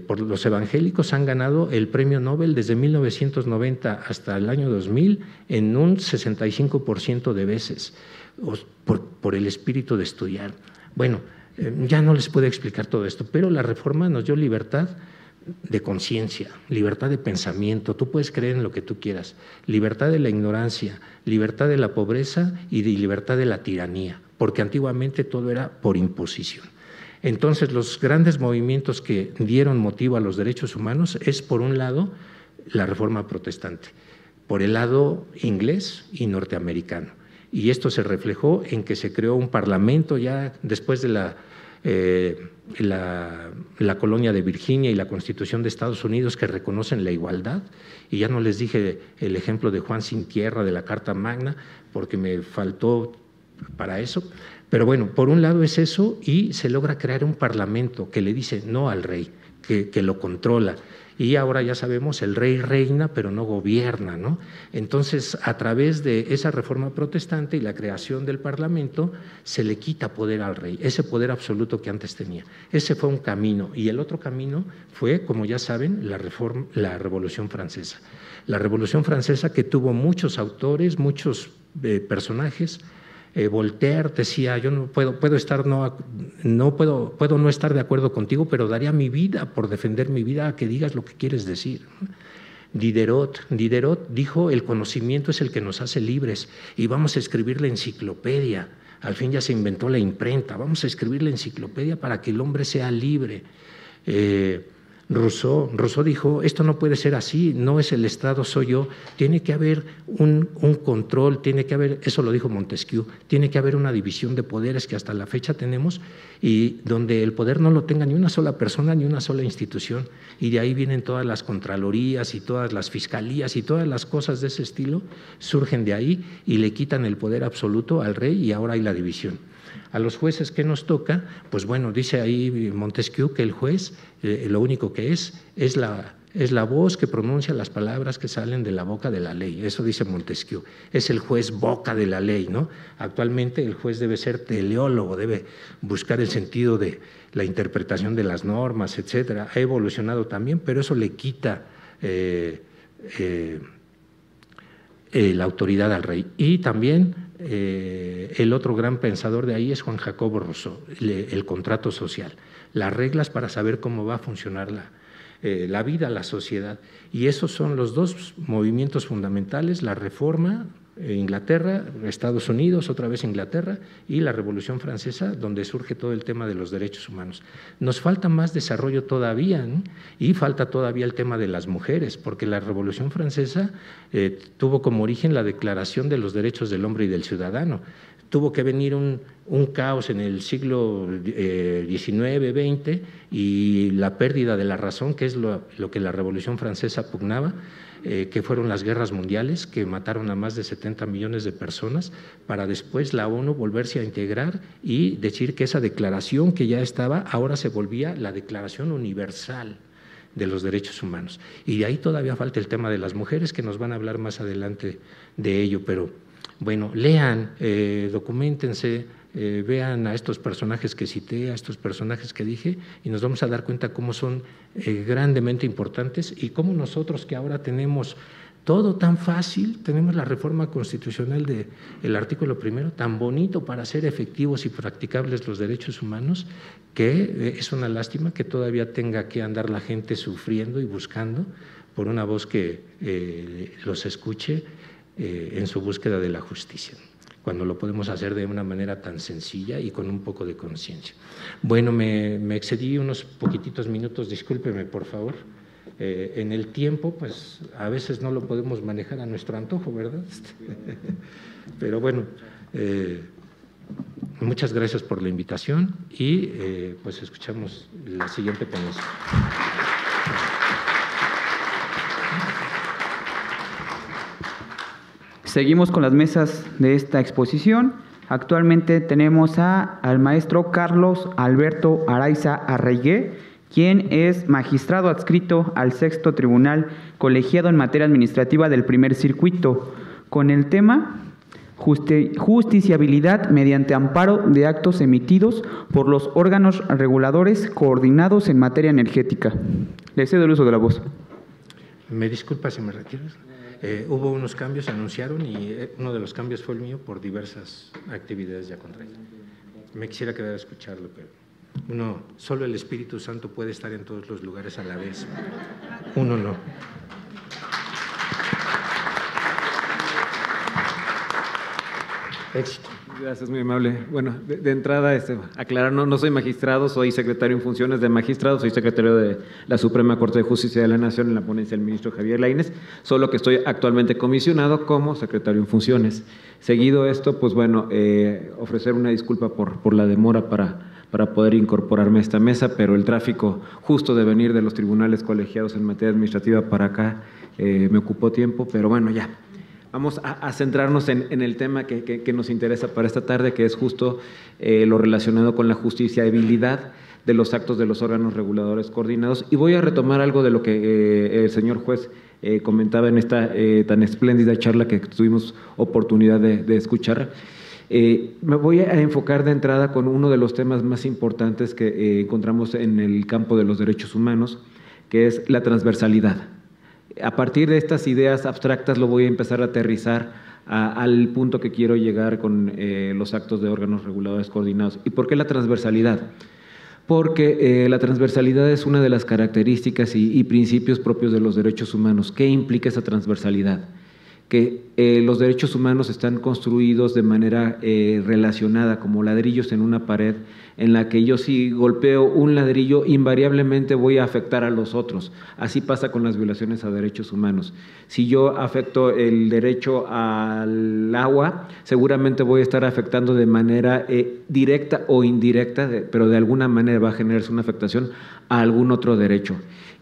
S3: Por los evangélicos han ganado el premio Nobel desde 1990 hasta el año 2000 en un 65% de veces, por el espíritu de estudiar. Bueno, ya no les puedo explicar todo esto, pero la reforma nos dio libertad de conciencia, libertad de pensamiento. Tú puedes creer en lo que tú quieras, libertad de la ignorancia, libertad de la pobreza y de libertad de la tiranía, porque antiguamente todo era por imposición. Entonces, los grandes movimientos que dieron motivo a los derechos humanos es, por un lado, la Reforma Protestante, por el lado inglés y norteamericano. Y esto se reflejó en que se creó un parlamento ya después de la colonia de Virginia y la Constitución de Estados Unidos, que reconocen la igualdad. Y ya no les dije el ejemplo de Juan Sin Tierra, de la Carta Magna, porque me faltó para eso. Pero bueno, por un lado es eso, y se logra crear un parlamento que le dice no al rey, que lo controla. Y ahora ya sabemos, el rey reina, pero no gobierna, ¿no? Entonces, a través de esa reforma protestante y la creación del parlamento, se le quita poder al rey, ese poder absoluto que antes tenía. Ese fue un camino. Y el otro camino fue, como ya saben, la Revolución Francesa. La Revolución Francesa, que tuvo muchos autores, muchos personajes. Voltaire decía, yo puedo no estar de acuerdo contigo, pero daría mi vida por defender mi vida a que digas lo que quieres decir. Diderot dijo, el conocimiento es el que nos hace libres y vamos a escribir la enciclopedia. Al fin ya se inventó la imprenta, vamos a escribir la enciclopedia para que el hombre sea libre. Rousseau dijo, esto no puede ser así, no es el Estado, soy yo, tiene que haber un control, tiene que haber, eso lo dijo Montesquieu, tiene que haber una división de poderes que hasta la fecha tenemos, y donde el poder no lo tenga ni una sola persona ni una sola institución, y de ahí vienen todas las contralorías y todas las fiscalías y todas las cosas de ese estilo, surgen de ahí y le quitan el poder absoluto al rey, y ahora hay la división. A los jueces, ¿qué nos toca? Pues bueno, dice ahí Montesquieu que el juez lo único que es la voz que pronuncia las palabras que salen de la boca de la ley. Eso dice Montesquieu. Es el juez boca de la ley, ¿no? Actualmente el juez debe ser teleólogo, debe buscar el sentido de la interpretación de las normas, etcétera. Ha evolucionado también, pero eso le quita la autoridad al rey. Y también el otro gran pensador de ahí es Juan Jacobo Rousseau, el contrato social, las reglas para saber cómo va a funcionar la vida, la sociedad. Y esos son los dos movimientos fundamentales, la Reforma, Inglaterra, Estados Unidos, otra vez Inglaterra, y la Revolución Francesa, donde surge todo el tema de los derechos humanos. Nos falta más desarrollo todavía, ¿no? Y falta todavía el tema de las mujeres, porque la Revolución Francesa tuvo como origen la Declaración de los Derechos del Hombre y del Ciudadano. Tuvo que venir un caos en el siglo XIX, XX, y la pérdida de la razón, que es lo que la Revolución Francesa pugnaba, que fueron las guerras mundiales, que mataron a más de 70 millones de personas, para después la ONU volverse a integrar y decir que esa declaración que ya estaba, ahora se volvía la Declaración Universal de los Derechos Humanos. Y de ahí todavía falta el tema de las mujeres, que nos van a hablar más adelante de ello, pero bueno, lean, documentense, vean a estos personajes que cité, a estos personajes que dije, y nos vamos a dar cuenta cómo son grandemente importantes, y cómo nosotros, que ahora tenemos todo tan fácil, tenemos la reforma constitucional del artículo 1, tan bonito para hacer efectivos y practicables los derechos humanos, que es una lástima que todavía tenga que andar la gente sufriendo y buscando, por una voz que los escuche en su búsqueda de la justicia, cuando lo podemos hacer de una manera tan sencilla y con un poco de conciencia. Bueno, me excedí unos poquititos minutos, discúlpeme por favor. En el tiempo, pues a veces no lo podemos manejar a nuestro antojo, ¿verdad? Pero bueno, muchas gracias por la invitación y pues escuchamos la siguiente ponencia.
S2: Seguimos con las mesas de esta exposición. Actualmente tenemos al maestro Carlos Alberto Araiza Arregué, quien es magistrado adscrito al Sexto Tribunal Colegiado en Materia Administrativa del Primer Circuito, con el tema Justiciabilidad mediante amparo de actos emitidos por los órganos reguladores coordinados en materia energética. Le cedo el uso de la voz.
S3: Me disculpa si me retiro. Hubo unos cambios, se anunciaron, y uno de los cambios fue el mío por diversas actividades ya contraídas. Me quisiera quedar a escucharlo, pero solo el Espíritu Santo puede estar en todos los lugares a la vez. Uno no. Éxito.
S4: Gracias, muy amable. Bueno, de entrada, aclarar, no soy magistrado, soy secretario en funciones de magistrado, soy secretario de la Suprema Corte de Justicia de la Nación en la ponencia del ministro Javier Lainez, solo que estoy actualmente comisionado como secretario en funciones. Seguido esto, pues bueno, ofrecer una disculpa por la demora para poder incorporarme a esta mesa, pero el tráfico justo de venir de los tribunales colegiados en materia administrativa para acá me ocupó tiempo, pero bueno, ya. Vamos a centrarnos en el tema que nos interesa para esta tarde, que es justo lo relacionado con la justiciabilidad de los actos de los órganos reguladores coordinados. Y voy a retomar algo de lo que el señor juez comentaba en esta tan espléndida charla que tuvimos oportunidad de escuchar. Me voy a enfocar de entrada con uno de los temas más importantes que encontramos en el campo de los derechos humanos, que es la transversalidad. A partir de estas ideas abstractas lo voy a empezar a aterrizar al punto que quiero llegar con los actos de órganos reguladores coordinados. ¿Y por qué la transversalidad? Porque la transversalidad es una de las características y principios propios de los derechos humanos. ¿Qué implica esa transversalidad? Que los derechos humanos están construidos de manera relacionada, como ladrillos en una pared, en la que yo si golpeo un ladrillo, invariablemente voy a afectar a los otros. Así pasa con las violaciones a derechos humanos. Si yo afecto el derecho al agua, seguramente voy a estar afectando de manera directa o indirecta, pero de alguna manera va a generarse una afectación a algún otro derecho.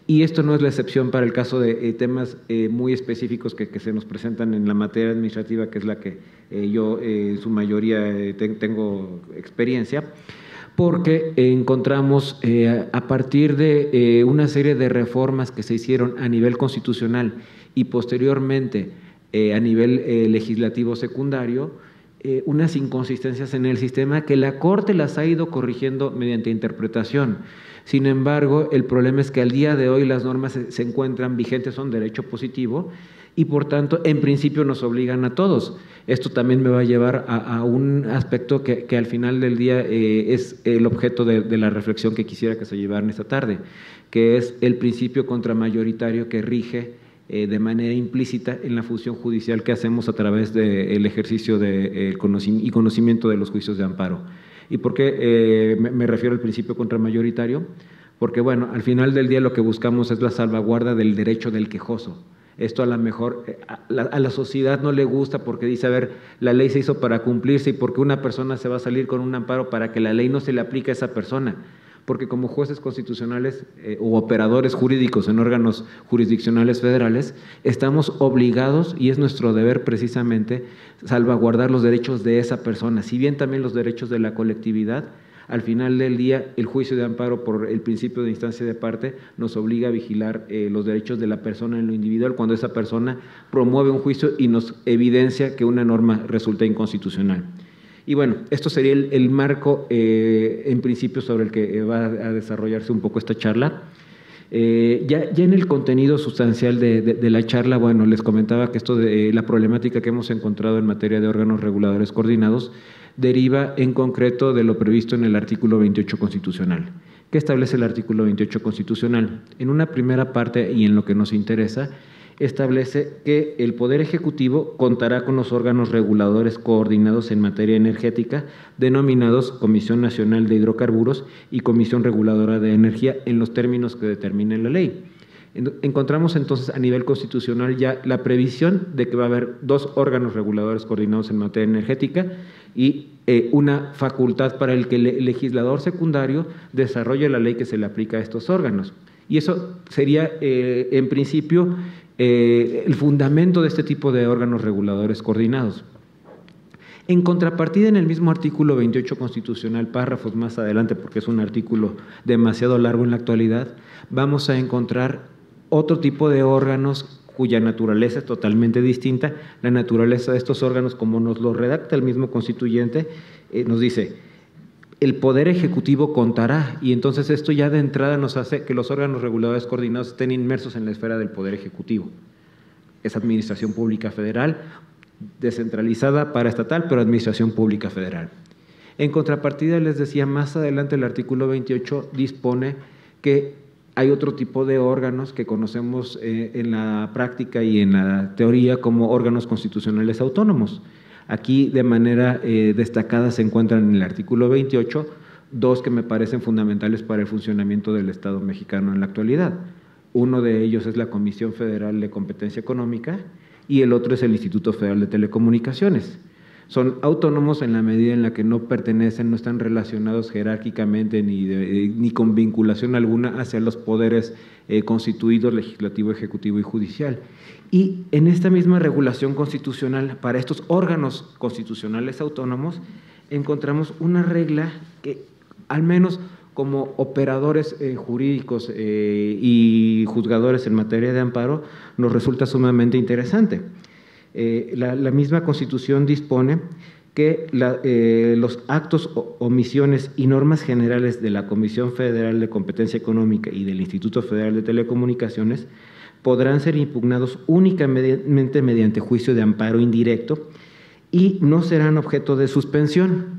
S4: Y esto no es la excepción para el caso de temas muy específicos que se nos presentan en la materia administrativa, que es la que yo en su mayoría tengo experiencia, porque encontramos a partir de una serie de reformas que se hicieron a nivel constitucional y posteriormente a nivel legislativo secundario, unas inconsistencias en el sistema que la Corte las ha ido corrigiendo mediante interpretación. Sin embargo, el problema es que al día de hoy las normas se encuentran vigentes, son derecho positivo y por tanto en principio nos obligan a todos. Esto también me va a llevar a un aspecto que al final del día es el objeto de la reflexión que quisiera que se llevaran esta tarde, que es el principio contramayoritario que rige de manera implícita en la función judicial que hacemos a través del ejercicio y conocimiento de los juicios de amparo. ¿Y por qué me refiero al principio contramayoritario? Porque, bueno, al final del día lo que buscamos es la salvaguarda del derecho del quejoso. Esto a lo mejor a la sociedad no le gusta porque dice, a ver, la ley se hizo para cumplirse y porque una persona se va a salir con un amparo para que la ley no se le aplique a esa persona. Porque como jueces constitucionales o operadores jurídicos en órganos jurisdiccionales federales, estamos obligados, y es nuestro deber precisamente, salvaguardar los derechos de esa persona, si bien también los derechos de la colectividad. Al final del día, el juicio de amparo por el principio de instancia de parte nos obliga a vigilar los derechos de la persona en lo individual cuando esa persona promueve un juicio y nos evidencia que una norma resulta inconstitucional. Y bueno, esto sería el marco en principio sobre el que va a desarrollarse un poco esta charla. Ya en el contenido sustancial de la charla, bueno, les comentaba que esto de la problemática que hemos encontrado en materia de órganos reguladores coordinados deriva en concreto de lo previsto en el artículo 28 constitucional, ¿Qué establece el artículo 28 constitucional? En una primera parte, y en lo que nos interesa, establece que el Poder Ejecutivo contará con los órganos reguladores coordinados en materia energética, denominados Comisión Nacional de Hidrocarburos y Comisión Reguladora de Energía, en los términos que determine la ley. Encontramos entonces a nivel constitucional ya la previsión de que va a haber 2 órganos reguladores coordinados en materia energética y una facultad para el que el legislador secundario desarrolle la ley que se le aplica a estos órganos. Y eso sería, en principio, el fundamento de este tipo de órganos reguladores coordinados. En contrapartida, en el mismo artículo 28 constitucional, párrafos más adelante, porque es un artículo demasiado largo en la actualidad, vamos a encontrar otro tipo de órganos cuya naturaleza es totalmente distinta. La naturaleza de estos órganos, como nos lo redacta el mismo constituyente, nos dice: el Poder Ejecutivo contará, y entonces esto ya de entrada nos hace que los órganos reguladores coordinados estén inmersos en la esfera del Poder Ejecutivo. Es administración pública federal, descentralizada para estatal, pero administración pública federal. En contrapartida, les decía, más adelante el artículo 28 dispone que hay otro tipo de órganos que conocemos en la práctica y en la teoría como órganos constitucionales autónomos. Aquí de manera destacada se encuentran en el artículo 28 2 que me parecen fundamentales para el funcionamiento del Estado mexicano en la actualidad. Uno de ellos es la Comisión Federal de Competencia Económica y el otro es el Instituto Federal de Telecomunicaciones. Son autónomos en la medida en la que no pertenecen, no están relacionados jerárquicamente ni con vinculación alguna hacia los poderes constituidos, legislativo, ejecutivo y judicial. Y en esta misma regulación constitucional, para estos órganos constitucionales autónomos, encontramos una regla que, al menos como operadores jurídicos y juzgadores en materia de amparo, nos resulta sumamente interesante. La misma Constitución dispone que los actos, omisiones y normas generales de la Comisión Federal de Competencia Económica y del Instituto Federal de Telecomunicaciones podrán ser impugnados únicamente mediante juicio de amparo indirecto y no serán objeto de suspensión.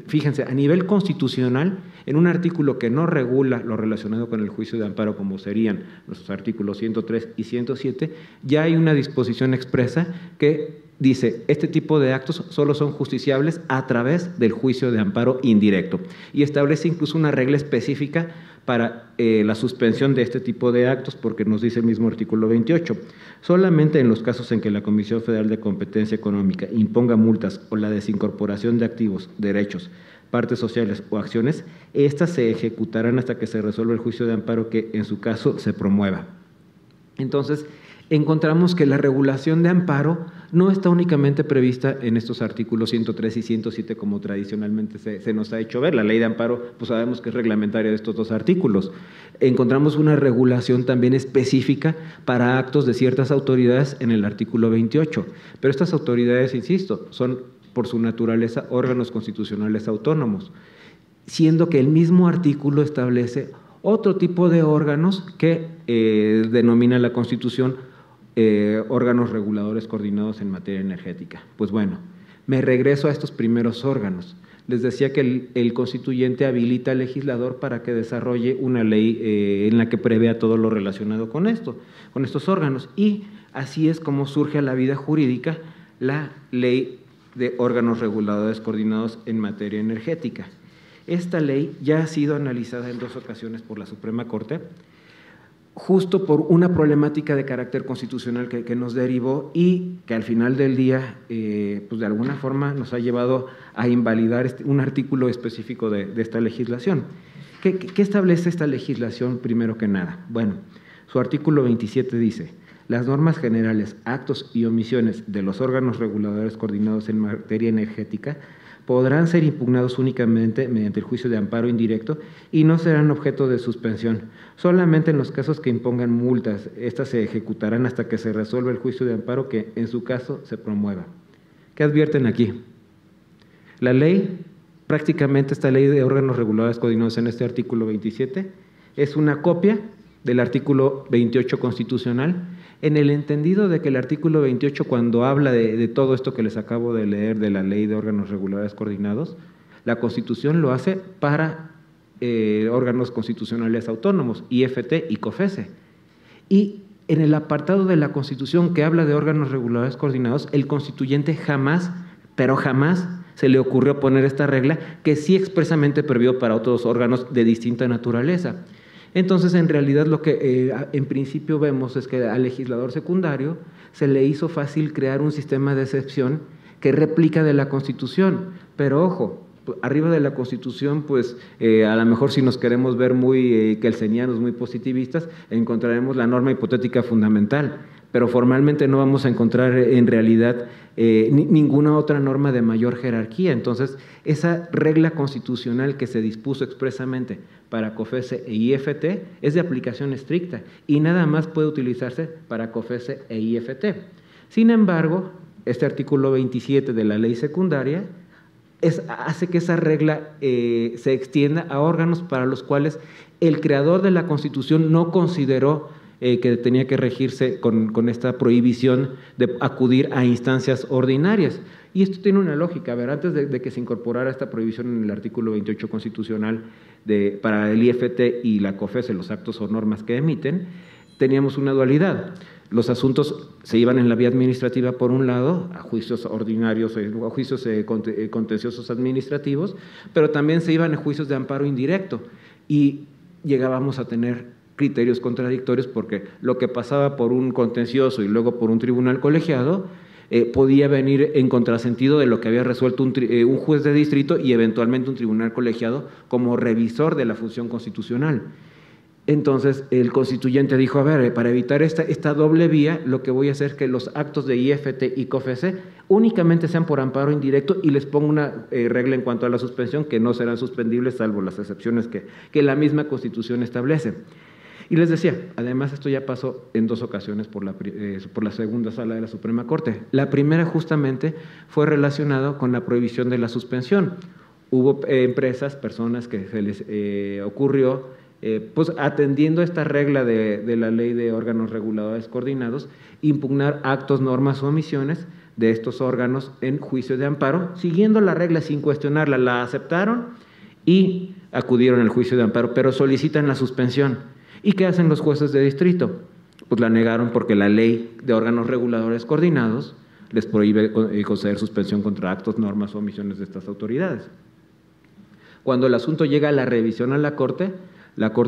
S4: Fíjense, a nivel constitucional, en un artículo que no regula lo relacionado con el juicio de amparo, como serían los artículos 103 y 107, ya hay una disposición expresa que dice: este tipo de actos solo son justiciables a través del juicio de amparo indirecto, y establece incluso una regla específica para la suspensión de este tipo de actos, porque nos dice el mismo artículo 28, solamente en los casos en que la Comisión Federal de Competencia Económica imponga multas o la desincorporación de activos, derechos, partes sociales o acciones, estas se ejecutarán hasta que se resuelva el juicio de amparo que en su caso se promueva. Entonces, encontramos que la regulación de amparo no está únicamente prevista en estos artículos 103 y 107 como tradicionalmente se nos ha hecho ver. La ley de amparo, pues sabemos que es reglamentaria de estos 2 artículos. Encontramos una regulación también específica para actos de ciertas autoridades en el artículo 28, pero estas autoridades, insisto, son por su naturaleza órganos constitucionales autónomos, siendo que el mismo artículo establece otro tipo de órganos que denomina la Constitución órganos reguladores coordinados en materia energética. Pues bueno, me regreso a estos primeros órganos. Les decía que el constituyente habilita al legislador para que desarrolle una ley en la que prevea todo lo relacionado con estos órganos, y así es como surge a la vida jurídica la ley de órganos reguladores coordinados en materia energética. Esta ley ya ha sido analizada en 2 ocasiones por la Suprema Corte, justo por una problemática de carácter constitucional que nos derivó y que al final del día, pues de alguna forma nos ha llevado a invalidar un artículo específico de esta legislación. ¿Qué establece esta legislación primero que nada? Bueno, su artículo 27 dice: las normas generales, actos y omisiones de los órganos reguladores coordinados en materia energética podrán ser impugnados únicamente mediante el juicio de amparo indirecto y no serán objeto de suspensión. Solamente en los casos que impongan multas, estas se ejecutarán hasta que se resuelva el juicio de amparo que en su caso se promueva. ¿Qué advierten aquí? La ley, prácticamente esta ley de órganos reguladores coordinados en este artículo 27, es una copia del artículo 28 constitucional, en el entendido de que el artículo 28, cuando habla de todo esto que les acabo de leer de la ley de órganos reguladores coordinados, la Constitución lo hace para órganos constitucionales autónomos, IFT y COFESE. Y en el apartado de la Constitución que habla de órganos reguladores coordinados, el constituyente jamás, pero jamás, se le ocurrió poner esta regla que sí expresamente previó para otros órganos de distinta naturaleza. Entonces, en realidad, lo que en principio vemos es que al legislador secundario se le hizo fácil crear un sistema de excepción que replica de la Constitución, pero ojo, arriba de la Constitución, pues a lo mejor si nos queremos ver muy kelsenianos, muy positivistas, encontraremos la norma hipotética fundamental, pero formalmente no vamos a encontrar en realidad ninguna otra norma de mayor jerarquía. Entonces, esa regla constitucional que se dispuso expresamente para COFESE e IFT es de aplicación estricta y nada más puede utilizarse para COFESE e IFT. Sin embargo, este artículo 27 de la ley secundaria hace que esa regla se extienda a órganos para los cuales el creador de la Constitución no consideró que tenía que regirse con esta prohibición de acudir a instancias ordinarias. Y esto tiene una lógica. A ver, antes de que se incorporara esta prohibición en el artículo 28 constitucional para el IFT y la COFESE, los actos o normas que emiten, teníamos una dualidad. Los asuntos se iban en la vía administrativa por un lado, a juicios ordinarios, a juicios contenciosos administrativos, pero también se iban a juicios de amparo indirecto y llegábamos a tener criterios contradictorios porque lo que pasaba por un contencioso y luego por un tribunal colegiado podía venir en contrasentido de lo que había resuelto un juez de distrito y eventualmente un tribunal colegiado como revisor de la función constitucional. Entonces, el constituyente dijo, a ver, para evitar esta doble vía, lo que voy a hacer es que los actos de IFT y COFESE únicamente sean por amparo indirecto y les pongo una regla en cuanto a la suspensión, que no serán suspendibles salvo las excepciones que la misma Constitución establece. Y les decía, además esto ya pasó en 2 ocasiones por la segunda sala de la Suprema Corte. La primera justamente fue relacionado con la prohibición de la suspensión. Hubo empresas, personas que se les ocurrió, pues atendiendo esta regla de la ley de órganos reguladores coordinados, impugnar actos, normas o omisiones de estos órganos en juicio de amparo, siguiendo la regla sin cuestionarla, la aceptaron y acudieron al juicio de amparo, pero solicitan la suspensión. ¿Y qué hacen los jueces de distrito? Pues la negaron porque la ley de órganos reguladores coordinados les prohíbe conceder suspensión contra actos, normas o omisiones de estas autoridades. Cuando el asunto llega a la revisión a la Corte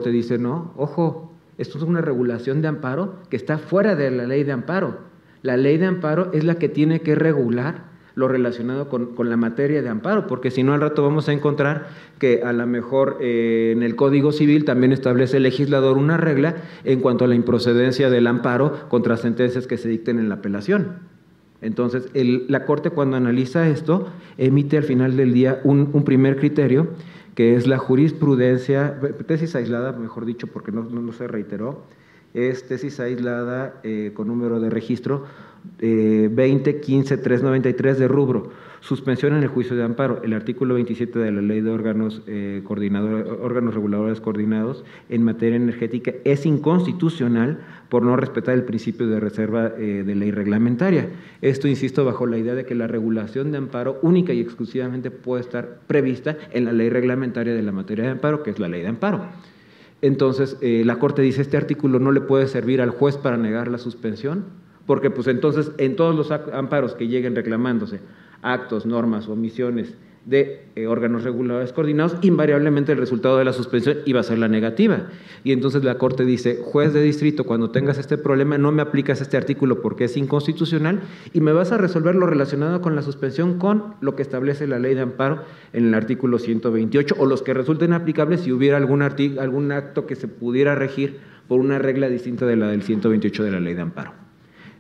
S4: dice, no, ojo, esto es una regulación de amparo que está fuera de la ley de amparo. La ley de amparo es la que tiene que regular lo relacionado con la materia de amparo, porque si no al rato vamos a encontrar que a lo mejor en el Código Civil también establece el legislador una regla en cuanto a la improcedencia del amparo contra sentencias que se dicten en la apelación. Entonces, la Corte cuando analiza esto, emite al final del día un primer criterio, que es la jurisprudencia, tesis aislada, mejor dicho, porque no se reiteró, es tesis aislada con número de registro 20.15.393 de rubro, suspensión en el juicio de amparo. El artículo 27 de la ley de órganos reguladores coordinados en materia energética es inconstitucional por no respetar el principio de reserva de ley reglamentaria. Esto, insisto, bajo la idea de que la regulación de amparo única y exclusivamente puede estar prevista en la ley reglamentaria de la materia de amparo, que es la ley de amparo. Entonces, la Corte dice, este artículo no le puede servir al juez para negar la suspensión, porque pues entonces en todos los amparos que lleguen reclamándose actos, normas o omisiones de órganos reguladores coordinados, invariablemente el resultado de la suspensión iba a ser la negativa. Y entonces la Corte dice, juez de distrito, cuando tengas este problema no me aplicas este artículo porque es inconstitucional y me vas a resolver lo relacionado con la suspensión con lo que establece la ley de amparo en el artículo 128 o los que resulten aplicables si hubiera algún acto que se pudiera regir por una regla distinta de la del 128 de la ley de amparo.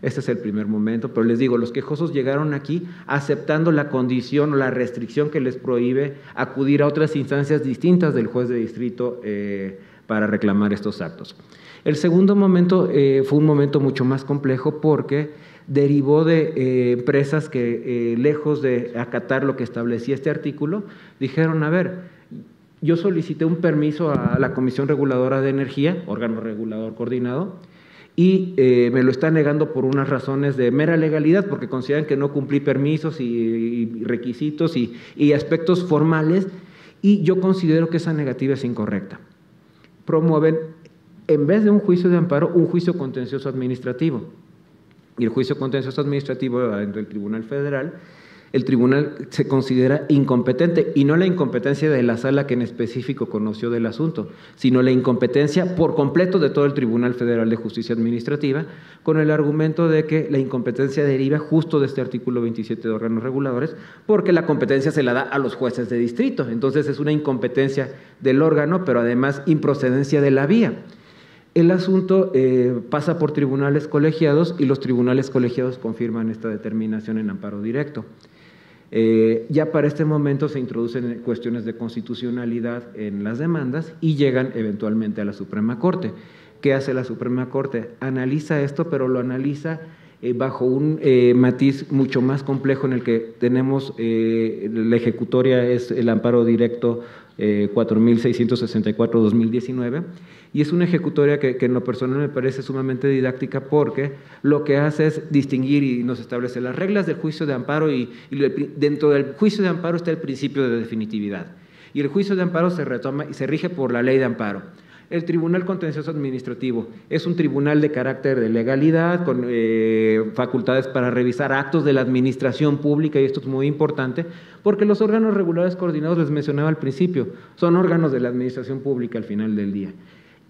S4: Este es el primer momento, pero les digo, los quejosos llegaron aquí aceptando la condición o la restricción que les prohíbe acudir a otras instancias distintas del juez de distrito para reclamar estos actos. El segundo momento fue un momento mucho más complejo porque derivó de empresas que, lejos de acatar lo que establecía este artículo, dijeron, a ver, yo solicité un permiso a la Comisión Reguladora de Energía, órgano regulador coordinado, y me lo está negando por unas razones de mera legalidad, porque consideran que no cumplí permisos y requisitos y aspectos formales, y yo considero que esa negativa es incorrecta. Promueven, en vez de un juicio de amparo, un juicio contencioso administrativo. Y el juicio contencioso administrativo dentro del Tribunal Federal, el tribunal se considera incompetente, y no la incompetencia de la sala que en específico conoció del asunto, sino la incompetencia por completo de todo el Tribunal Federal de Justicia Administrativa, con el argumento de que la incompetencia deriva justo de este artículo 27 de órganos reguladores, porque la competencia se la da a los jueces de distrito. Entonces es una incompetencia del órgano, pero además improcedencia de la vía. El asunto pasa por tribunales colegiados, y los tribunales colegiados confirman esta determinación en amparo directo. Ya para este momento se introducen cuestiones de constitucionalidad en las demandas y llegan eventualmente a la Suprema Corte. ¿Qué hace la Suprema Corte? Analiza esto, pero lo analiza bajo un matiz mucho más complejo, en el que tenemos la ejecutoria es el amparo directo 4664-2019, y es una ejecutoria que en lo personal me parece sumamente didáctica, porque lo que hace es distinguir y nos establece las reglas del juicio de amparo, y dentro del juicio de amparo está el principio de definitividad, y el juicio de amparo se retoma y se rige por la ley de amparo. El Tribunal Contencioso Administrativo es un tribunal de carácter de legalidad, con facultades para revisar actos de la administración pública, y esto es muy importante, porque los órganos reguladores coordinados, les mencionaba al principio, son órganos de la administración pública al final del día.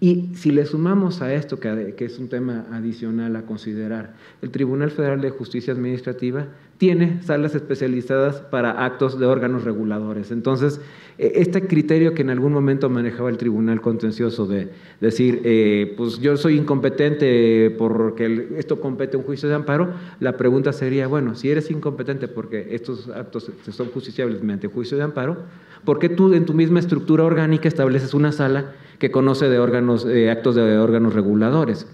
S4: Y si le sumamos a esto, que es un tema adicional a considerar, el Tribunal Federal de Justicia Administrativa tiene salas especializadas para actos de órganos reguladores. Entonces, este criterio que en algún momento manejaba el Tribunal Contencioso de decir, pues yo soy incompetente porque esto compete a un juicio de amparo, la pregunta sería, bueno, si eres incompetente porque estos actos son justiciables mediante juicio de amparo, ¿por qué tú en tu misma estructura orgánica estableces una sala que conoce de órganos, actos de órganos reguladores?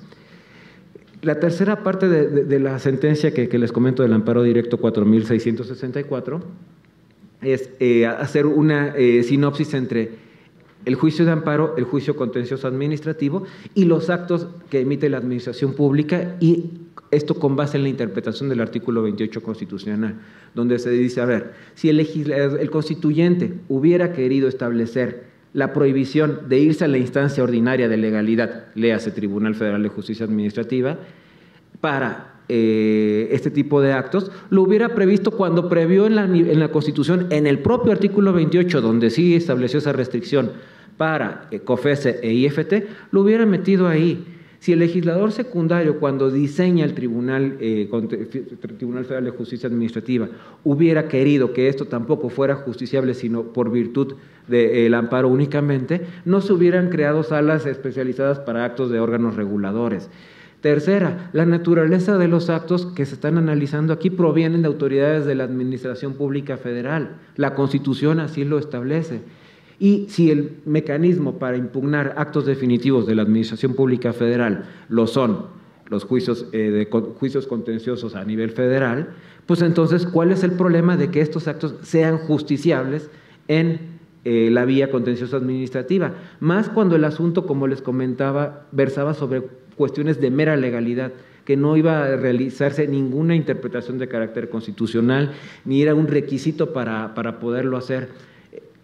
S4: La tercera parte de la sentencia que les comento del amparo directo 4664 es hacer una sinopsis entre el juicio de amparo, el juicio contencioso administrativo y los actos que emite la administración pública, y esto con base en la interpretación del artículo 28 constitucional, donde se dice, a ver, si el constituyente hubiera querido establecer la prohibición de irse a la instancia ordinaria de legalidad, léase Tribunal Federal de Justicia Administrativa, para este tipo de actos, lo hubiera previsto cuando previó en la Constitución, en el propio artículo 28, donde sí estableció esa restricción para COFESE e IFT, lo hubiera metido ahí. Si el legislador secundario, cuando diseña el Tribunal Federal de Justicia Administrativa, hubiera querido que esto tampoco fuera justiciable, sino por virtud del amparo únicamente, no se hubieran creado salas especializadas para actos de órganos reguladores. Tercera, la naturaleza de los actos que se están analizando aquí provienen de autoridades de la Administración Pública Federal. La Constitución así lo establece. Y si el mecanismo para impugnar actos definitivos de la Administración Pública Federal lo son los juicios contenciosos a nivel federal, pues entonces, ¿cuál es el problema de que estos actos sean justiciables en la vía contenciosa administrativa? Más cuando el asunto, como les comentaba, versaba sobre cuestiones de mera legalidad, que no iba a realizarse ninguna interpretación de carácter constitucional, ni era un requisito para poderlo hacer.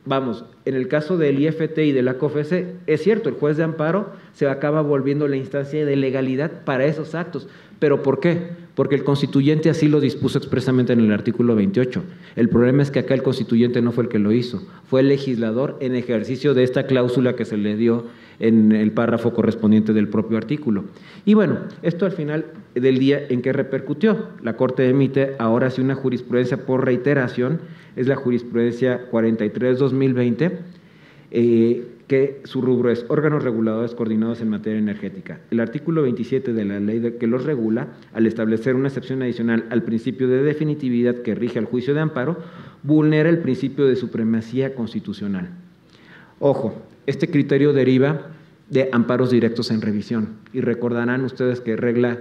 S4: Vamos, en el caso del IFT y de la COFESE, es cierto, el juez de amparo se acaba volviendo la instancia de legalidad para esos actos. ¿Pero por qué? Porque el constituyente así lo dispuso expresamente en el artículo 28. El problema es que acá el constituyente no fue el que lo hizo, fue el legislador en ejercicio de esta cláusula que se le dio en el párrafo correspondiente del propio artículo. Y bueno, esto al final del día, ¿en qué repercutió? La Corte emite ahora sí una jurisprudencia por reiteración, es la jurisprudencia 43-2020, que su rubro es órganos reguladores coordinados en materia energética. El artículo 27 de la ley que los regula, al establecer una excepción adicional al principio de definitividad que rige al juicio de amparo, vulnera el principio de supremacía constitucional. Ojo, este criterio deriva de amparos directos en revisión, y recordarán ustedes que regla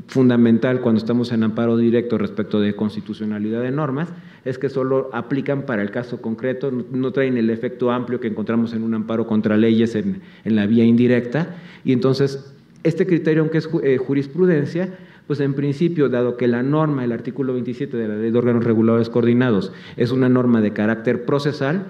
S4: fundamental cuando estamos en amparo directo respecto de constitucionalidad de normas es que solo aplican para el caso concreto, no traen el efecto amplio que encontramos en un amparo contra leyes en la vía indirecta. Y entonces este criterio, aunque es jurisprudencia, pues en principio, dado que la norma, el artículo 27 de la Ley de Órganos Reguladores Coordinados, es una norma de carácter procesal,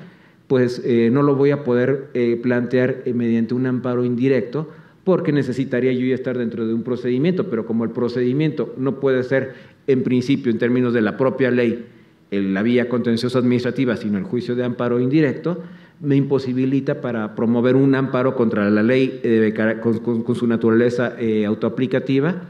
S4: pues no lo voy a poder plantear mediante un amparo indirecto, porque necesitaría yo ya estar dentro de un procedimiento, pero como el procedimiento no puede ser en principio en términos de la propia ley la vía contenciosa administrativa, sino el juicio de amparo indirecto, me imposibilita para promover un amparo contra la ley con su naturaleza autoaplicativa,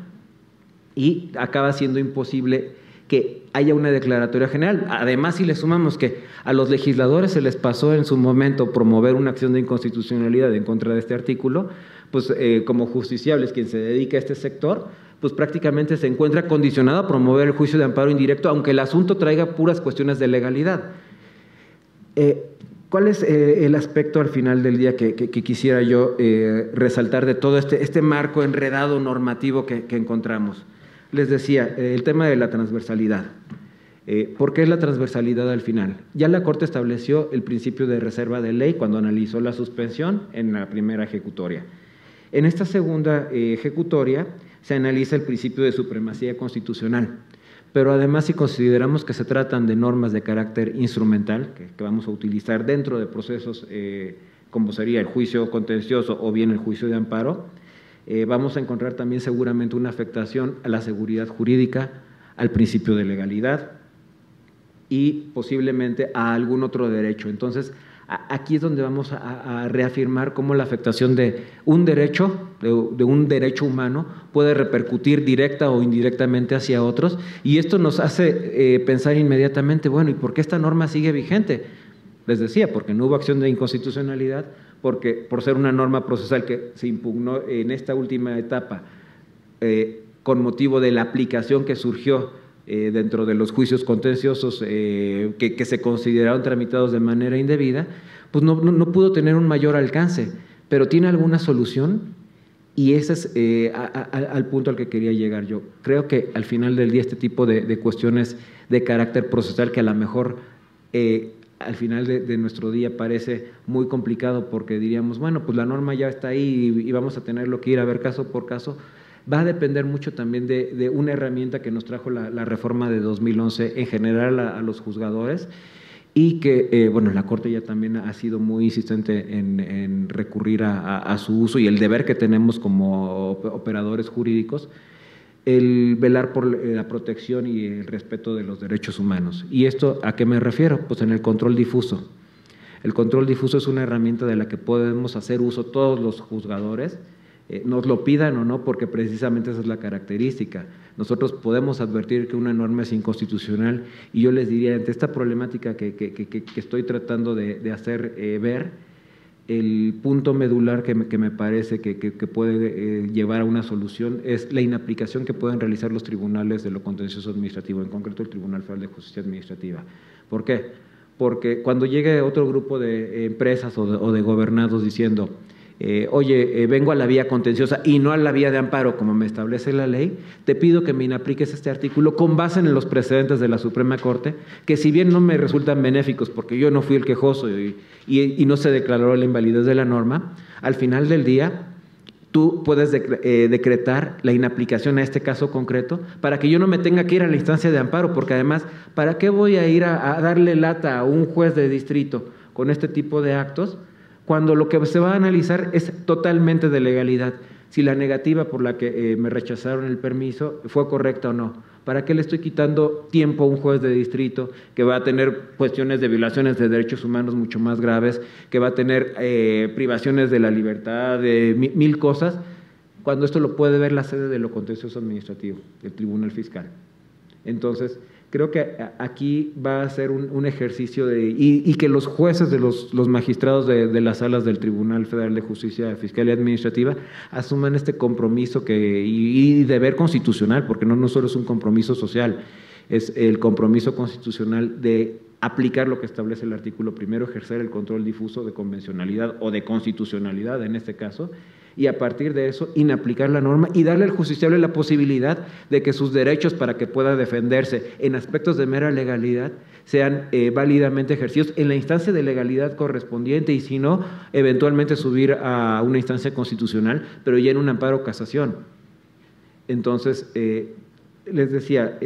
S4: y acaba siendo imposible que haya una declaratoria general. Además, si le sumamos que a los legisladores se les pasó en su momento promover una acción de inconstitucionalidad en contra de este artículo, pues como justiciables, quien se dedica a este sector, pues prácticamente se encuentra condicionado a promover el juicio de amparo indirecto, aunque el asunto traiga puras cuestiones de legalidad. ¿Cuál es el aspecto al final del día que quisiera yo resaltar de todo este marco enredado normativo que encontramos? Les decía, el tema de la transversalidad. ¿Por qué es la transversalidad al final? Ya la Corte estableció el principio de reserva de ley cuando analizó la suspensión en la primera ejecutoria. En esta segunda ejecutoria se analiza el principio de supremacía constitucional, pero además, si consideramos que se tratan de normas de carácter instrumental que vamos a utilizar dentro de procesos como sería el juicio contencioso o bien el juicio de amparo, vamos a encontrar también seguramente una afectación a la seguridad jurídica, al principio de legalidad y posiblemente a algún otro derecho. Entonces, aquí es donde vamos a reafirmar cómo la afectación de un derecho, de un derecho humano, puede repercutir directa o indirectamente hacia otros, y esto nos hace pensar inmediatamente, bueno, ¿y por qué esta norma sigue vigente? Les decía, porque no hubo acción de inconstitucionalidad, porque por ser una norma procesal que se impugnó en esta última etapa con motivo de la aplicación que surgió dentro de los juicios contenciosos que se consideraron tramitados de manera indebida, pues no pudo tener un mayor alcance, pero tiene alguna solución, y ese es al punto al que quería llegar yo. Creo que al final del día este tipo de cuestiones de carácter procesal, que a lo mejor al final de nuestro día parece muy complicado, porque diríamos, bueno, pues la norma ya está ahí y vamos a tenerlo que ir a ver caso por caso, va a depender mucho también de una herramienta que nos trajo la reforma de 2011 en general a los juzgadores, y que, bueno, la Corte ya también ha sido muy insistente en recurrir a su uso, y el deber que tenemos como operadores jurídicos, el velar por la protección y el respeto de los derechos humanos. ¿Y esto a qué me refiero? Pues en el control difuso. El control difuso es una herramienta de la que podemos hacer uso todos los juzgadores, nos lo pidan o no, porque precisamente esa es la característica. Nosotros podemos advertir que una norma es inconstitucional, y yo les diría, ante esta problemática que estoy tratando de hacer ver, el punto medular que me parece que puede llevar a una solución es la inaplicación que pueden realizar los tribunales de lo contencioso administrativo, en concreto el Tribunal Federal de Justicia Administrativa. ¿Por qué? Porque cuando llegue otro grupo de empresas o de gobernados diciendo, oye, vengo a la vía contenciosa y no a la vía de amparo como me establece la ley, te pido que me inapliques este artículo con base en los precedentes de la Suprema Corte, que si bien no me resultan benéficos porque yo no fui el quejoso y no se declaró la invalidez de la norma, al final del día tú puedes decretar la inaplicación a este caso concreto para que yo no me tenga que ir a la instancia de amparo, porque además, ¿para qué voy a ir a darle lata a un juez de distrito con este tipo de actos, cuando lo que se va a analizar es totalmente de legalidad? Si la negativa por la que me rechazaron el permiso fue correcta o no. ¿Para qué le estoy quitando tiempo a un juez de distrito que va a tener cuestiones de violaciones de derechos humanos mucho más graves, que va a tener privaciones de la libertad, de mil cosas, cuando esto lo puede ver la sede de lo contencioso administrativo, el Tribunal Fiscal? Entonces, creo que aquí va a ser un ejercicio y que los jueces, los magistrados de las salas del Tribunal Federal de Justicia Fiscal y Administrativa asuman este compromiso y deber constitucional, porque no solo es un compromiso social, es el compromiso constitucional de aplicar lo que establece el artículo primero, ejercer el control difuso de convencionalidad o de constitucionalidad en este caso, y a partir de eso inaplicar la norma y darle al justiciable la posibilidad de que sus derechos, para que pueda defenderse en aspectos de mera legalidad, sean válidamente ejercidos en la instancia de legalidad correspondiente, y si no, eventualmente subir a una instancia constitucional, pero ya en un amparo o casación. Entonces, les decía,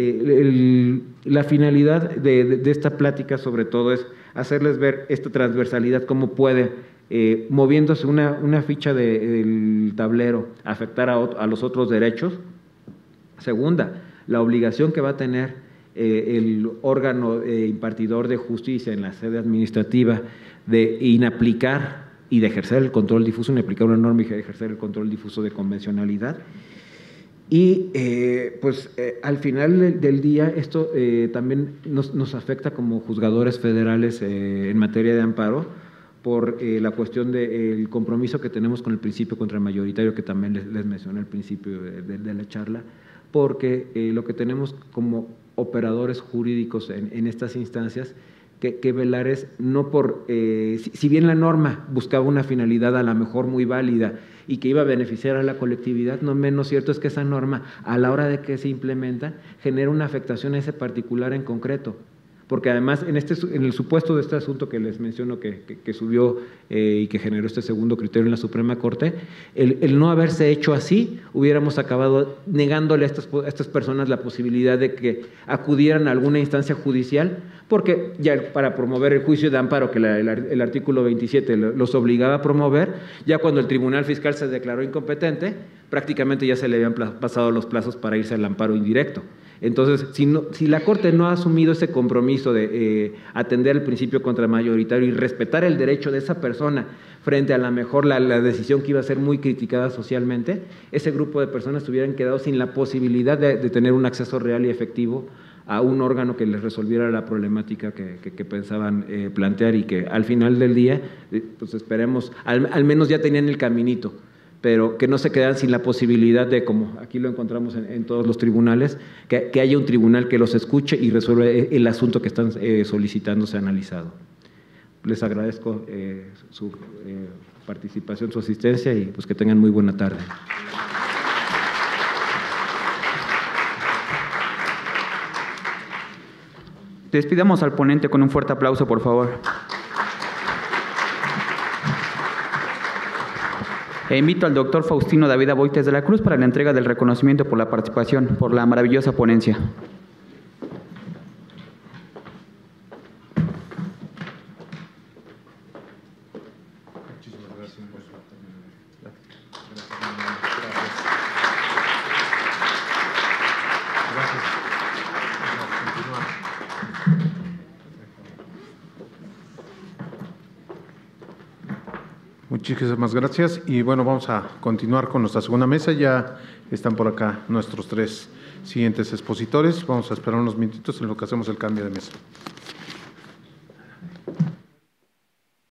S4: la finalidad de esta plática sobre todo es hacerles ver esta transversalidad, cómo puede, moviéndose una ficha del tablero, afectar a los otros derechos. Segunda, la obligación que va a tener el órgano impartidor de justicia en la sede administrativa de inaplicar y de ejercer el control difuso, inaplicar una norma y de ejercer el control difuso de convencionalidad. Y al final del día esto también nos afecta como juzgadores federales en materia de amparo por la cuestión del compromiso que tenemos con el principio contramayoritario, que también les mencioné al principio de la charla, porque lo que tenemos como operadores jurídicos en estas instancias que velar es no por, si bien la norma buscaba una finalidad a lo mejor muy válida y que iba a beneficiar a la colectividad, no menos cierto es que esa norma, a la hora de que se implementa, genera una afectación a ese particular en concreto. Porque además, en el supuesto de este asunto que les menciono que subió y que generó este segundo criterio en la Suprema Corte, el no haberse hecho así, hubiéramos acabado negándole a estas personas la posibilidad de que acudieran a alguna instancia judicial, porque ya para promover el juicio de amparo que el artículo 27 los obligaba a promover, ya cuando el Tribunal Fiscal se declaró incompetente, prácticamente ya se le habían pasado los plazos para irse al amparo indirecto. Entonces, si la Corte no ha asumido ese compromiso de atender el principio contramayoritario y respetar el derecho de esa persona frente a la decisión que iba a ser muy criticada socialmente, ese grupo de personas hubieran quedado sin la posibilidad de tener un acceso real y efectivo a un órgano que les resolviera la problemática que pensaban plantear y que al final del día, pues esperemos, al menos ya tenían el caminito, pero que no se quedan sin la posibilidad de, como aquí lo encontramos en todos los tribunales, que haya un tribunal que los escuche y resuelva el asunto que están solicitando sea analizado. Les agradezco su participación, su asistencia y pues que tengan muy buena tarde.
S2: Despidamos al ponente con un fuerte aplauso, por favor. E invito al doctor Faustino David Aboites de la Cruz para la entrega del reconocimiento por la participación, por la maravillosa ponencia.
S5: Muchísimas gracias. Muchísimas gracias y bueno, vamos a continuar con nuestra segunda mesa. Ya están por acá nuestros tres siguientes expositores. Vamos a esperar unos minutitos en lo que hacemos el cambio de mesa.